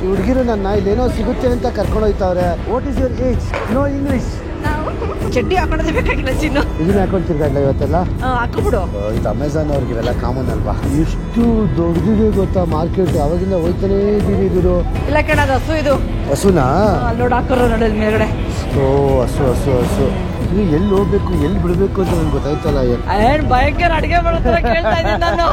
ಈ ಹುಡುಗಿರು ನನ್ನ ಇಲ್ಲೇನೋ ಸಿಗುತ್ತೆ ಅಂತ ಕರ್ಕೊಂಡು ಹೋಯ್ತವ್ರೆ. What is your age? No English. ಚಡ್ಡಿ ಹಾಕೊಂಡೇ ಬೇಕಾಗಿಲ್ಲ ಚಿನ್ನು. ಇದನ್ನ ಹಾಕೊಂಡು ತಿರ್ಗಾಡ್ಲ ಇವತ್ತೆಲ್ಲ ಹಾಕೋಬಿಡು. ಇದು ಅಮೆಝಾನ್ ಅವ್ರಿಗೆಲ್ಲ ಕಾಮನ್ ಅಲ್ವಾ? ಎಷ್ಟು ದೊಡ್ಡದಿದೆ ಗೊತ್ತಾ ಮಾರ್ಕೆಟ್. ಅವಾಗಿಂದ ಹೋಯ್ತಾನೇ ಇದೀವಿ ಗುರು. ಇಲ್ಲ ಕಣ ಅದು ಹಸು. ಇದು ಹಸುನಾ? ಅಲ್ಲಿ ನೋಡಿ ಹಾಕೋರು ನೋಡಿ ಮೇಲ್ಗಡೆ. ಓ ಹಸು ಹಸು ಹಸು. ಇದು ಎಲ್ಲಿ ಹೋಗ್ಬೇಕು ಎಲ್ಲಿ ಬಿಡ್ಬೇಕು ಅಂತ ನನ್ಗೆ ಗೊತ್ತಾಯ್ತಲ್ಲ. ಏನ್ ಭಯಂಕರ ಅಡಿಗೆ ಮಾಡೋತರ ಕೇಳ್ತಾ ಇದ್ದೀನಿ ನಾನು.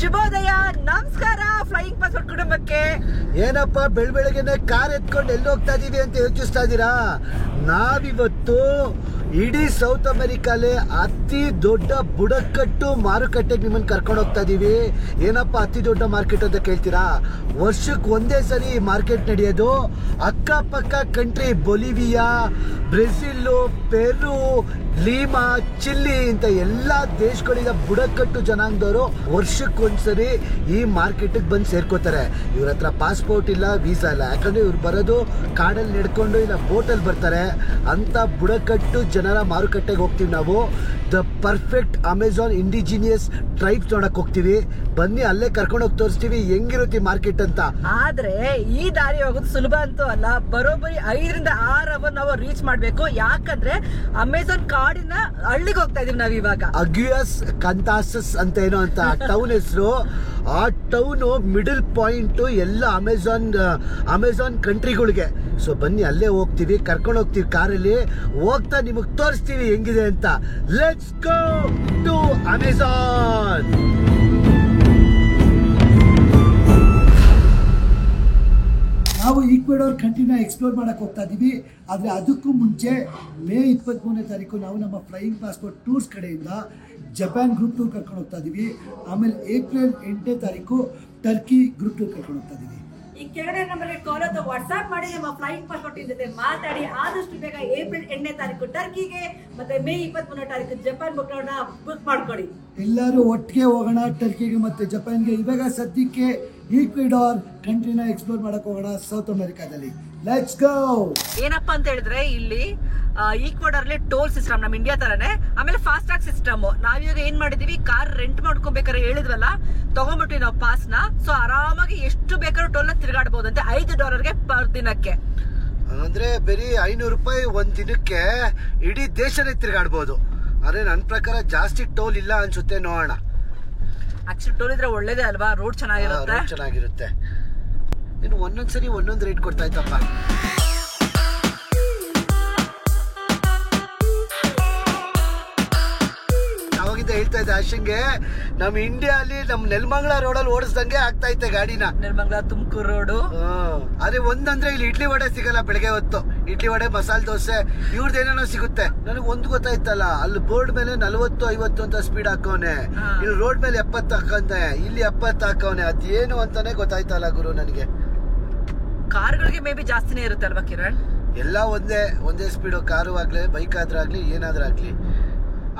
ಶುಭೋದಯ, ನಮಸ್ಕಾರ ಫ್ಲೈಯಿಂಗ್ ಪಾಸ್ಪೋರ್ಟ್ ಕುಟುಂಬಕ್ಕೆ. ಏನಪ್ಪ ಬೆಳಬೆಳಗ್ಗೆನೆ ಕಾರ್ ಎತ್ಕೊಂಡು ಎಲ್ಲಿ ಹೋಗ್ತಾ ಇದೀವಿ ಅಂತ ಯೋಚಿಸ್ತಾ ಇದ್ದೀರಾ? ನಾವಿವತ್ತು ಇಡೀ ಸೌತ್ ಅಮೆರಿಕಾಲೇ ಅತಿ ದೊಡ್ಡ ಬುಡಕಟ್ಟು ಮಾರುಕಟ್ಟೆಗೆ ನಿಮ್ಮನ್ನು ಕರ್ಕೊಂಡು ಹೋಗ್ತಾ ಇದೀವಿ. ಏನಪ್ಪ ಅತಿ ದೊಡ್ಡ ಮಾರ್ಕೆಟ್ ಅಂತ ಕೇಳ್ತೀರಾ? ವರ್ಷಕ್ಕೆ ಒಂದೇ ಸರಿ ಈ ಮಾರ್ಕೆಟ್ ನಡೆಯೋದು. ಅಕ್ಕಪಕ್ಕ ಕಂಟ್ರಿ ಬೊಲಿವಿಯಾ, ಬ್ರೆಜಿಲ್ಲು, ಪೆರು, ಲೀಮಾ, ಚಿಲ್ಲಿ ಇಂಥ ಎಲ್ಲ ದೇಶಗಳಿಂದ ಬುಡಕಟ್ಟು ಜನಾಂಗದವರು ವರ್ಷಕ್ಕೊಂದ್ಸರಿ ಈ ಮಾರ್ಕೆಟಿಗೆ ಬಂದು ಸೇರ್ಕೋತಾರೆ. ಇವ್ರ ಹತ್ರ ಪಾಸ್ಪೋರ್ಟ್ ಇಲ್ಲ, ವೀಸಾ ಇಲ್ಲ. ಯಾಕಂದ್ರೆ ಇವ್ರು ಬರೋದು ಕಾಡಲ್ಲಿ ನಡ್ಕೊಂಡು ಇಲ್ಲ ಬೋಟಲ್ಲಿ ಬರ್ತಾರೆ. ಅಂತ ಬುಡಕಟ್ಟು ಜನರ ಮಾರುಕಟ್ಟೆಗೆ ಹೋಗ್ತೀವಿ ನಾವು. The perfect Amazon indigenous tribes ನೋಡಕ್ ಹೋಗ್ತೀವಿ. ಬನ್ನಿ ಅಲ್ಲೇ ಕರ್ಕೊಂಡು ಹೋಗಿ ತೋರಿಸ್ತೀವಿ ಹೆಂಗಿರುತ್ತೆ ಮಾರ್ಕೆಟ್ ಅಂತ. ಆದ್ರೆ ಈ ದಾರಿ ಹೋಗೋದು ಸುಲಭ ಅಂತೂ ಅಲ್ಲ. ಬರೋಬ್ಬರಿ 5 ರಿಂದ 6 ಅವರ್ ನಾವು ರೀಚ್ ಮಾಡ್ಬೇಕು. ಯಾಕಂದ್ರೆ ಅಮೆಝಾನ್ ಕಾಡಿನ ಹಳ್ಳಿಗೆ ಹೋಗ್ತಾ ಇದೀವಿ ನಾವ್ ಇವಾಗ. ಅಗ್ಯುಯಸ್ ಕಂತಾಸಸ್ ಅಂತ ಏನೋ ಅಂತ ಟೌನ್ ಹೆಸರು. ಆ ಟೌನ್ ಮಿಡಲ್ ಪಾಯಿಂಟ್ ಎಲ್ಲ ಅಮೆಝಾನ್ ಕಂಟ್ರಿಗಳಿಗೆ. ಸೊ ಬನ್ನಿ ಅಲ್ಲೇ ಹೋಗ್ತೀವಿ, ಕರ್ಕೊಂಡು ಹೋಗ್ತೀವಿ ಕಾರಲ್ಲಿ. ಹೋಗ್ತಾ ನಿಮಗೆ ತೋರಿಸ್ತೀವಿ ಹೆಂಗಿದೆ ಅಂತ. Let's go to Amazon. ನಾವು ಈಕ್ವೆಡೋರ್ ಕಂಟ್ರಿನ ಎಕ್ಸ್ಪ್ಲೋರ್ ಮಾಡಕ್ಕೆ ಹೋಗ್ತಾ ಇದ್ದೀವಿ. ಆದರೆ ಅದಕ್ಕೂ ಮುಂಚೆ ಮೇ 23ನೇ ತಾರೀಕು ನಾವು ನಮ್ಮ ಫ್ಲೈಯಿಂಗ್ ಪಾಸ್ಪೋರ್ಟ್ ಟೂರ್ಸ್ ಕಡೆಯಿಂದ ಜಪಾನ್ ಗ್ರೂಪ್ ಟೂರ್ ಕರ್ಕೊಂಡು ಹೋಗ್ತಾ ಇದ್ದೀವಿ. ಆಮೇಲೆ ಏಪ್ರಿಲ್ 8ನೇ ತಾರೀಕು ಟರ್ಕಿ ಗ್ರೂಪ್ ಟೂರ್ ಕರ್ಕೊಂಡು ಹೋಗ್ತಾ ಇದ್ದೀವಿ. ಈ ಕೆಳಗಡೆ ನಂಬರ್ಗೆ ಕಾಲ್ ಅಥವಾ ವಾಟ್ಸ್ಆಪ್ ಮಾಡಿ ನಮ್ಮ ಫ್ಲೈಯಿಂಗ್ ಪಾಸ್ಪೋರ್ಟ್ ಜೊತೆ ಮಾತಾಡಿ ಆದಷ್ಟು ಬೇಗ ಏಪ್ರಿಲ್ 8ನೇ ತಾರೀಕು ಟರ್ಕಿಗೆ ಮತ್ತೆ ಮೇ 23ನೇ ತಾರೀಕು ಜಪಾನ್ ಬುಕ್ ಮಾಡ್ಕೊಳ್ಳಿ. ಎಲ್ಲರೂ ಒಟ್ಟಿಗೆ ಹೋಗೋಣ ಟರ್ಕಿಗೆ ಮತ್ತೆ ಜಪಾನ್ಗೆ. ಇವಾಗ ಸದ್ಯಕ್ಕೆ ಈಕ್ವೆಡಾರ್ ಕಂಟ್ರಿನ ಎಕ್ಸ್ಪ್ಲೋರ್ ಮಾಡಕ್ ಹೋಗೋಣ ಸೌತ್ ಅಮೆರಿಕಾದಲ್ಲಿ. Let's go. ಏನಪ್ಪಾ ಅಂತ ಹೇಳಿದ್ರೆ ಇಲ್ಲಿ ಈಕ್ವೆಡಾರ್ ಅಲ್ಲಿ ಟೋಲ್ ಸಿಸ್ಟಮ್ ನಮ್ಮ ಇಂಡಿಯಾ ತರನೇ. ಆಮೇಲೆ ಫಾಸ್ಟ್ ಟ್ರ್ಯಾಕ್ ಸಿಸ್ಟಮ್. ನಾವೀಗ ಏನ್ ಮಾಡಿದೀವಿ, ಕಾರ್ ರೆಂಟ್ ಮಾಡ್ಕೋಬೇಕಾದ್ರೆ ಹೇಳಿದ್ವಲ್ಲ, ತಗೊಂಡ್ಬಿಟ್ವಿ ನಾವು ಪಾಸ್ ನ. ಸೊ ಆರಾಮಾಗಿ ಎಷ್ಟು ಬೇಕಾದ್ರೂ ಟೋಲ್ ನ ತಿರುಗಾಡಬಹುದಂತೆ $5 ಪರ್ ದಿನಕ್ಕೆ. ಅಂದ್ರೆ ಬರೀ $500 ಒಂದ್ ದಿನಕ್ಕೆ ಇಡೀ ದೇಶನೇ ತಿರುಗಾಡ್ಬೋದು. ಆದ್ರೆ ನನ್ನ ಪ್ರಕಾರ ಜಾಸ್ತಿ ಟೋಲ್ ಇಲ್ಲ ಅನ್ಸುತ್ತೆ. ನೋಡೋಣ. ಆಕ್ಚುಲಿ ಟೋಲ್ ಇದ್ರೆ ಒಳ್ಳೇದೇ ಅಲ್ವಾ? ರೋಡ್ ಚೆನ್ನಾಗಿರುತ್ತೆ. ಇನ್ನು ಒಂದೊಂದ್ಸರಿ ಒಂದೊಂದು ರೇಟ್ ಕೊಡ್ತಾ ಇತ್ತಪ್ಪ. ಅವಾಗಿಂದ ಹೇಳ್ತಾ ಇದ್ದೆ ಆಶಂಗೆ, ನಮ್ ಇಂಡಿಯಾ ಅಲ್ಲಿ ನಮ್ ನೆಲಮಂಗಲ ರೋಡಲ್ಲಿ ಓಡಿಸ್ದಂಗೆ ಆಗ್ತಾ ಇತ್ತೆ ಗಾಡಿನ. ನೆಲಮಂಗಲ ತುಮಕೂರು ರೋಡು. ಅದೇ ಒಂದಂದ್ರೆ ಇಲ್ಲಿ ಇಡ್ಲಿ ವಡೆ ಸಿಗಲ್ಲ ಬೆಳಗ್ಗೆ ಹೊತ್ತು. ಇಡ್ಲಿ ವಡೆ, ಮಸಾಲೆ ದೋಸೆ ಇವ್ರದ್ದೇನೇನೋ ಸಿಗುತ್ತೆ. ನನಗೆ ಒಂದು ಗೊತ್ತಾಯ್ತಲ್ಲ, ಅಲ್ಲಿ ಬೋರ್ಡ್ ಮೇಲೆ 40-50 ಅಂತ ಸ್ಪೀಡ್ ಹಾಕವನೆ. ಇಲ್ಲಿ ರೋಡ್ ಮೇಲೆ 70 ಹಾಕಂತೆ, ಇಲ್ಲಿ 70 ಹಾಕವನೆ. ಅದೇನು ಅಂತಾನೆ ಗೊತ್ತಾಯ್ತಲ್ಲ ಗುರು ನನಗೆ. ಕಾರ್ಗಳಿಗೆ ಮೇ ಬಿ ಜಾಸ್ತಿನೇ ಇರುತ್ತೆ ಅಲ್ವಾ ಕಿರಣ್? ಎಲ್ಲ ಒಂದೇ ಸ್ಪೀಡು. ಕಾರು ಆಗ್ಲಿ, ಬೈಕ್ ಆದ್ರಾಗ್ಲಿ, ಏನಾದ್ರೂ ಆಗ್ಲಿ.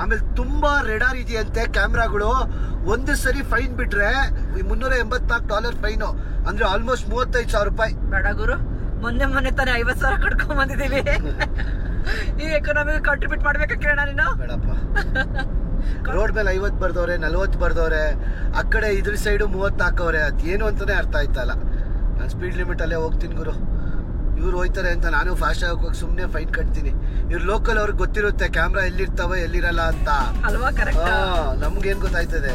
ಆಮೇಲೆ ತುಂಬಾ ರೆಡಾರ್ ಇದೆಯಂತೆ ಕ್ಯಾಮ್ರಾಗಳು. ಒಂದು ಸರಿ ಫೈನ್ ಬಿಟ್ರೆ $384 ಫೈನು. ಅಂದ್ರೆ ಆಲ್ಮೋಸ್ಟ್ $35,000. ಬೇಡ ಗುರು, ಮೊನ್ನೆ ತಾನೇ 50,000 ಕಟ್ಕೊಂಡ್ ಬಂದಿದೀವಿ. ಈ ಎಕಾನಮಿ ಕಾಂಟ್ರಿಬ್ಯೂಟ್ ಮಾಡ್ಬೇಕಾ ಕಿರಣ ನೀನು? ಬೇಡಪ್ಪ. ರೋಡ್ ಮೇಲೆ 50 ಬರ್ದವ್ರೆ, 40 ಬರ್ದವ್ರೆ. ಆ ಕಡೆ ಇದ್ರ ಸೈಡು 30 ಹಾಕವ್ರೆ. ಅದೇನು ಅಂತಾನೆ ಅರ್ಥ ಆಯ್ತಲ್ಲ. ನಾನು ಸ್ಪೀಡ್ ಲಿಮಿಟ್ ಅಲ್ಲೇ ಹೋಗ್ತೀನಿ ಗುರು. ಇವ್ರು ಹೋಯ್ತಾರೆ ಅಂತ ನಾನು ಫಾಸ್ಟ್ ಆಗಿ ಹೋಗಿ ಸುಮ್ಮನೆ ಫೈನ್ ಕಟ್ತೀನಿ. ಇವ್ರು ಲೋಕಲ್ ಅವ್ರಿಗೆ ಗೊತ್ತಿರುತ್ತೆ ಕ್ಯಾಮ್ರಾ ಎಲ್ಲಿರ್ತಾವ ಎಲ್ಲಿರಲ್ಲ ಅಂತ ಅಲ್ವಾ? ಕರೆಕ್ಟ್. ನಮ್ಗೇನ್ ಗೊತ್ತಾಯ್ತದೆ.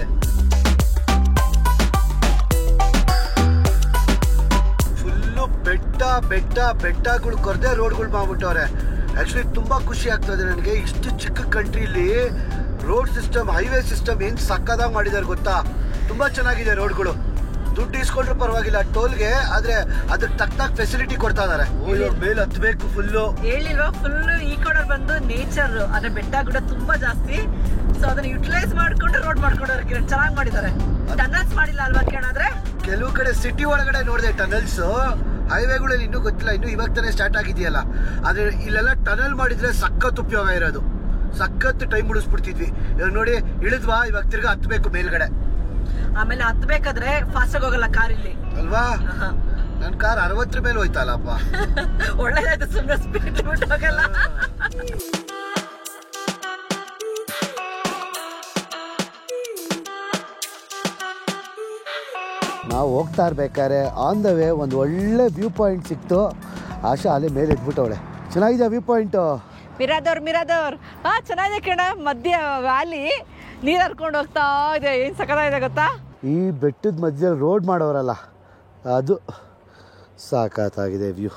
ಫುಲ್ಲು ಬೆಟ್ಟಗಳು ಕೊರದೆ ರೋಡ್ಗಳು ಮಾಡ್ಬಿಟ್ಟವ್ರೆ. ಆಕ್ಚುಲಿ ತುಂಬಾ ಖುಷಿ ಆಗ್ತದೆ ನನಗೆ. ಇಷ್ಟು ಚಿಕ್ಕ ಕಂಟ್ರಿಲಿ ರೋಡ್ ಸಿಸ್ಟಮ್, ಹೈವೇ ಸಿಸ್ಟಮ್ ಏನ್ ಸಕ್ಕದಾಗಿ ಮಾಡಿದಾರೆ ಗೊತ್ತಾ. ತುಂಬಾ ಚೆನ್ನಾಗಿದೆ ರೋಡ್ಗಳು. ದುಡ್ಡು ಇಸ್ಕೊಂಡ್ರು ಪರವಾಗಿಲ್ಲ ಟೋಲ್ಗೆ, ಆದ್ರೆ ಅದಕ್ಕೆ ತಕ್ಕನಾಗಿ ಫೆಸಿಲಿಟಿ ಕೊಡ್ತಾ ಇದಾರೆ. ಮೇಲೆ ಹತ್ಬೇಕು ಫುಲ್ಲು. ಹೇಳಿಲ್ವಾ, ಫುಲ್ ಈ ಕಡೆ ಬಂದು ನೇಚರ್, ಅದ್ರ ಬೆಟ್ಟ ಗುಡ್ಡ ತುಂಬಾ ಜಾಸ್ತಿ. ಸೊ ಅದನ್ನ ಯುಟಿಲೈಸ್ ಮಾಡ್ಕೊಂಡು ರೋಡ್ ಮಾಡ್ಕೊಂಡ್ರೆ ಚೆನ್ನಾಗಿ ಮಾಡಿದ್ದಾರೆ. ಟನಲ್ಸ್ ಮಾಡಿಲ್ಲ ಅಲ್ವಾ ಕೇಳಾದ್ರೆ? ಕೆಲವು ಕಡೆ ಸಿಟಿ ಒಳಗಡೆ ನೋಡಿದೆ ಟನಲ್ಸ್. ಹೈವೇಗಳಲ್ಲಿ ಇನ್ನೂ ಗೊತ್ತಿಲ್ಲ, ಇನ್ನೂ ಇವಾಗ ತಾನೇ ಸ್ಟಾರ್ಟ್ ಆಗಿದೆಯಲ್ಲ. ಆದ್ರೆ ಇಲ್ಲೆಲ್ಲ ಟನಲ್ ಮಾಡಿದ್ರೆ ಸಖತ್ ಉಪಯೋಗ ಇರೋದು. ಸಖತ್ ಟೈಮ್ ಉಳಿಸ್ಬಿಡ್ತಿದ್ವಿ. ಇವಾಗ ನೋಡಿ ಇಳಿದ್ವಾ, ಇವಾಗ ತಿರ್ಗಾ ಹತ್ಬೇಕು ಮೇಲ್ಗಡೆ. ಆಮೇಲೆ ಹತ್ಬೇಕಾದ್ರೆ ಫಾಸ್ಟ್ ಆಗಿ ಹೋಗಲ್ಲ ಕಾರ್ ಇಲ್ಲಿ ಅಲ್ವಾ. ನನ್ನ ಕಾರ್ 60 ಮೇಲೆ ಹೋಯ್ತಲ್ಲಪ್ಪ. ಒಳ್ಳೇದಾಯ್ತು, ಸುಮ್ಮನೆ ಸ್ಪೀಡ್ ಲಿಮಿಟ್ ಹೋಗಲ್ಲ. ನಾವು ಹೋಗ್ತಾ ಇರ್ಬೇಕಾದ್ರೆ ಆನ್ ದ ವೇ ಒಂದು ಒಳ್ಳೆ ವ್ಯೂ ಪಾಯಿಂಟ್ ಸಿಕ್ತು. ಆಶಾ ಅಲ್ಲೇ ಮೇಲೆ ಇಟ್ಬಿಟ್ಟವಳೆ. ಚೆನ್ನಾಗಿದೆ ವ್ಯೂ ಪಾಯಿಂಟು. ಮಿರಾದವ್ರ ಚೆನ್ನಾಗಿದೆ ಕಣ. ಮಧ್ಯ ವ್ಯಾಲಿ ನೀರು ಹರ್ಕೊಂಡು ಹೋಗ್ತಾ ಇದೆ. ಏನು ಸಖತ್ತಾಗಿದೆ ಗೊತ್ತಾ? ಈ ಬೆಟ್ಟದ ಮಧ್ಯದಲ್ಲಿ ರೋಡ್ ಮಾಡೋರಲ್ಲ, ಅದು ಸಾಕಾಗಿದೆ ವ್ಯೂ.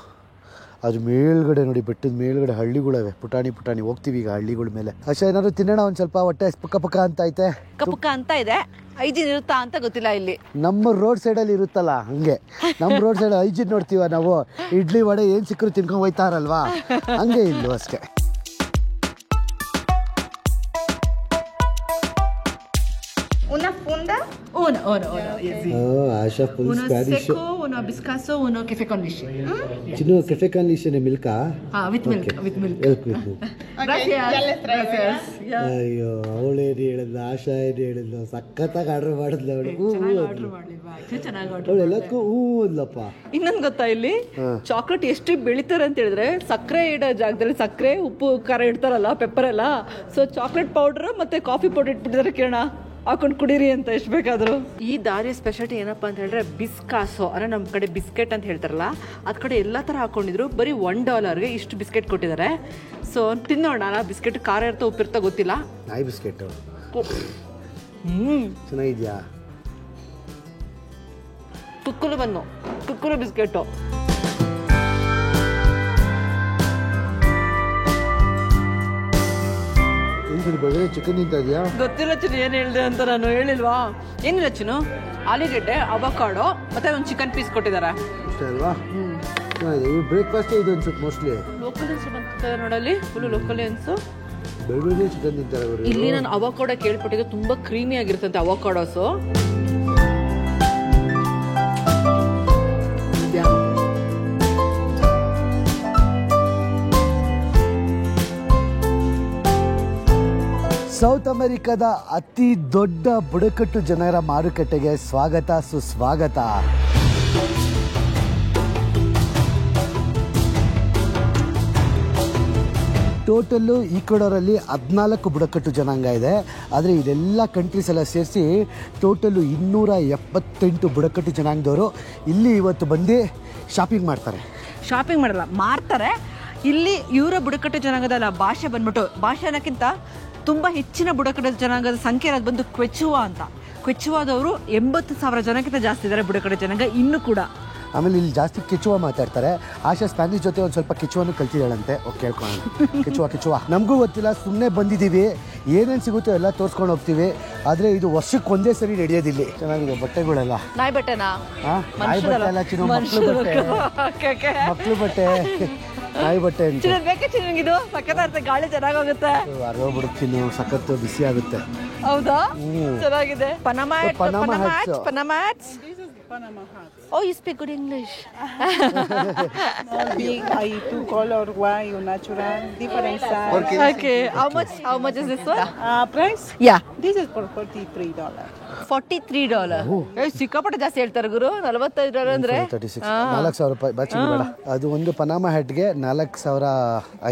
ಅದ್ರ ಮೇಲ್ಗಡೆ ನೋಡಿ, ಬೆಟ್ಟದ ಮೇಲ್ಗಡೆ ಹಳ್ಳಿಗಳಿವೆ, ಪುಟಾಣಿ ಹೋಗ್ತೀವಿ ಈಗ ಹಳ್ಳಿಗಳ ಮೇಲೆ. ಅಷ್ಟೇ ಏನಾದ್ರು ತಿನ್ನೋಣ ಒಂದು ಸ್ವಲ್ಪ, ಹೊಟ್ಟೆ ಪುಕ್ಕ ಅಂತ ಐತೆ. ಪುಕ್ಕ ಅಂತ ಇದೆ. ಐಜಿನ್ ಇರುತ್ತಾ ಅಂತ ಗೊತ್ತಿಲ್ಲ ಇಲ್ಲಿ. ನಮ್ಮ ರೋಡ್ ಸೈಡಲ್ಲಿ ಇರುತ್ತಲ್ಲ ಹಂಗೆ, ನಮ್ಮ ರೋಡ್ ಸೈಡ್ ಐಜಿನ್ ನೋಡ್ತೀವ ನಾವು. ಇಡ್ಲಿ ವಡೆ ಏನು ಸಿಕ್ಕರು ತಿನ್ಕೊಂಡು ಹೋಯ್ತಾರಲ್ವಾ, ಹಂಗೆ ಇಲ್ಲೂ ಅಷ್ಟೇ. Una funda? Uno. Asha full Uno Spanish. seco, uno biscasso, uno caffè con leche. Chino caffè con leche ne milk? With milk. Milk. Gracias. Gracias. ಅಯ್ಯೋ, ಅವಳೇನು ಹೇಳಿದ್ಲು, ಆಶಾ ಏನು ಹೇಳಿದ್ಲು, ಸಖತ್ತಾಗಿ ಆರ್ಡರ್ ಮಾಡಿದ್ಲು ಅವಳು. ಅವಳೆಲ್ಲಕ್ಕೂ ಹೂ ಅಂದ್ಲಪ್ಪ. ಇನ್ನೊಂದು ಗೊತ್ತಾ, ಇಲ್ಲಿ ಚಾಕ್ಲೇಟ್ ಎಷ್ಟು ಬೆಳಿತಾರೆ ಅಂತ ಹೇಳಿದ್ರೆ, ಸಕ್ಕರೆ ಇಡೋ ಜಾಗದಲ್ಲಿ ಸಕ್ಕರೆ, ಉಪ್ಪು, ಖಾರ ಇಡ್ತಾರಲ್ಲ, ಪೆಪ್ಪರ್ ಎಲ್ಲ. ಸೊ ಚಾಕ್ಲೇಟ್ ಪೌಡರ್ ಮತ್ತೆ ಕಾಫಿ ಪೌಡರ್ ಇಟ್ಬಿಟ್ಟಿದ್ದಾರೆ ಕಿರಣ, ಹಾಕೊಂಡು ಕುಡೀರಿ ಅಂತ ಎಷ್ಟು ಬೇಕಾದ್ರು. ಈ ದಾರಿಯ ಸ್ಪೆಷಾಲಿಟಿ ಏನಪ್ಪಾ ಅಂತ ಹೇಳಿದ್ರೆ ಬಿಸ್ಕಾಸೋ, ಅಂದ್ರೆ ನಮ್ಮ ಕಡೆ ಬಿಸ್ಕೆಟ್ ಅಂತ ಹೇಳ್ತಾರಲ್ಲ, ಅದ್ ಕಡೆ ಎಲ್ಲಾ ತರ ಹಾಕೊಂಡಿದ್ರು. ಬರೀ $1ಗೆ ಇಷ್ಟು ಬಿಸ್ಕೆಟ್ ಕೊಟ್ಟಿದ್ದಾರೆ. ಸೊ ತಿನ್ನೋಣ. ಬಿಸ್ಕೆಟ್ ಖಾರ ಇರ್ತಾ ಉಪ್ಪಿರ್ತಾ ಗೊತ್ತಿಲ್ಲ. ನಾಯಿ ಬಿಸ್ಕೆಟ್ ಚೆನ್ನಾಗಿದ್ಯಾ? ಕುಕ್ಕುಲು ಬಿಸ್ಕೆಟು. ಚಿಕನ್ ತಿಂತಿದ್ಯಾ? ಗೊತ್ತಿಲ್ಲ ಚಿನ್ನು ಏನ್ ಹೇಳಿದೆ ಅಂತ. ನಾನು ಹೇಳಿಲ್ವಾ? ಏನಿಲ್ಲ ಚಿನ್ನು, ಆಲೂಗೆಡ್ಡೆ, ಅವಕಾಡೋ ಮತ್ತೆ ಒಂದು ಚಿಕನ್ ಪೀಸ್ ಕೊಟ್ಟಿದ್ದಾರೆ ಅಷ್ಟೇ ಅಲ್ವಾ? ಬ್ರೇಕ್ಫಾಸ್ಟ್ ಇದು ಅನ್ಸುತ್ತೆ ಮೋಸ್ಟ್ಲಿ. ಲೋಕಲ್ ಬಂತ ನೋಡಲ್ಲಿ, ಫುಲ್ ಲೋಕಲ್ ಅನ್ಸು. ಬೆಳಗ್ಗೆ ಚಿಕನ್ ತಿಂತಾರೆ ಅವರು. ಇಲ್ಲಿ ನಾನು ಅವಕಾಡೋ ಕೇಳ್ಪಟ್ಟಿದ್ದು, ತುಂಬಾ ಕ್ರೀಮಿ ಆಗಿರ್ತಂತೆ ಅವಕಾಡೋಸು. ಸೌತ್ ಅಮೆರಿಕದ ಅತಿ ದೊಡ್ಡ ಬುಡಕಟ್ಟು ಜನರ ಮಾರುಕಟ್ಟೆಗೆ ಸ್ವಾಗತ, ಸುಸ್ವಾಗತ. ಟೋಟಲ್ಲು ಈಕ್ವೆಡಾರಲ್ಲಿ 14 ಬುಡಕಟ್ಟು ಜನಾಂಗ ಇದೆ. ಆದರೆ ಇದೆಲ್ಲ ಕಂಟ್ರೀಸ್ ಎಲ್ಲ ಸೇರಿಸಿ ಟೋಟಲ್ಲು 278 ಬುಡಕಟ್ಟು ಜನಾಂಗದವರು ಇಲ್ಲಿ ಇವತ್ತು ಬಂದು ಶಾಪಿಂಗ್ ಮಾಡ್ತಾರೆ. ಶಾಪಿಂಗ್ ಮಾಡಲ್ಲ, ಮಾರ್ತಾರೆ. ಇಲ್ಲಿ ಇವರ ಬುಡಕಟ್ಟು ಜನಾಂಗದ ಭಾಷೆ ಬಂದ್ಬಿಟ್ಟು, ಭಾಷೆ ಅನ್ನೋಕ್ಕಿಂತ ತುಂಬ ಹೆಚ್ಚಿನ ಬುಡಕಟ್ಟು ಜನಾಂಗದ ಸಂಖ್ಯೆ ಅದು ಬಂದು ಕ್ವೆಚುವಾ ಅಂತ. ಕ್ವೆಚುವಾದವರು 80,000 ಜನಕ್ಕಿಂತ ಜಾಸ್ತಿ ಇದ್ದಾರೆ ಬುಡಕಟ್ಟು ಜನಾಂಗ ಇನ್ನೂ ಕೂಡ. ಆಮೇಲೆ ಇಲ್ಲಿ ಜಾಸ್ತಿ ಕಿಚುವ ಮಾತಾಡ್ತಾರೆ. ಆಶಾ ಸ್ಪ್ಯಾನಿಷ್ ಜೊತೆ ಒಂದು ಸ್ವಲ್ಪ ಕಿಚುವನ್ನು ಕಲ್ತಿದ್ದಾಳಂತೆ. ಓಕೆ, ಕೇಳ್ಕೊಳ್ಳೋಣ. ಕಿಚುವ ನಮಗೂ ಗೊತ್ತಿಲ್ಲ, ಸುಮ್ಮನೆ ಬಂದಿದ್ದೀವಿ. ಏನೇನು ಸಿಗುತ್ತೋ ಎಲ್ಲ ತೋರಿಸ್ಕೊಂಡು ಹೋಗ್ತೀವಿ. ಆದರೆ ಇದು ವರ್ಷಕ್ಕೆ ಒಂದೇ ಸರಿ ನಡೆಯೋದಿಲ್ಲಿ. ಚೆನ್ನಾಗಿದೆ ಬಟ್ಟೆಗಳೆಲ್ಲ. ನಾಯಿ ಬಟ್ಟೆನಾ? ನಾಯಿ ಬಟ್ಟೆ ಎಲ್ಲ ಚಿನ್ನ, ಮಕ್ಕಳು ಬಟ್ಟೆ, ನಾಯಿ ಬಟ್ಟೆ ಅಂತ ಬೇಕೆ ಚಿನ್ನಂಗಿದು. ಸಖತ್ತಾಗುತ್ತೆ, ಗಾಳಿ ಚೆನ್ನಾಗೋಗುತ್ತೆ. ಅರೋಬಿಡುತ್ತೀನಿ, ಸಖತ್ತು ಬಿಸಿ ಆಗುತ್ತೆ. ಹೌದಾ? ಚೆನ್ನಾಗಿದೆ. Panama hats. Panama hat. Oh, you speak good English. Big, two color, white, natural, different size. Okay. How much is this one? Price? Yeah. This is for $43. $43. ಸಿಕ್ಕಾಪಟ್ಟೆ ಜಾಸ್ತಿ ಹೇಳ್ತಾರೆ ಗುರು. $45 ಅಂದ್ರೆ $4,000 ರೂಪಾಯಿ. ಬಾಚಿ ಬೇಡ. ಅದು ಒಂದು ಪನಾಮ ಹ್ಯಾಟ್ಗೆ $4,000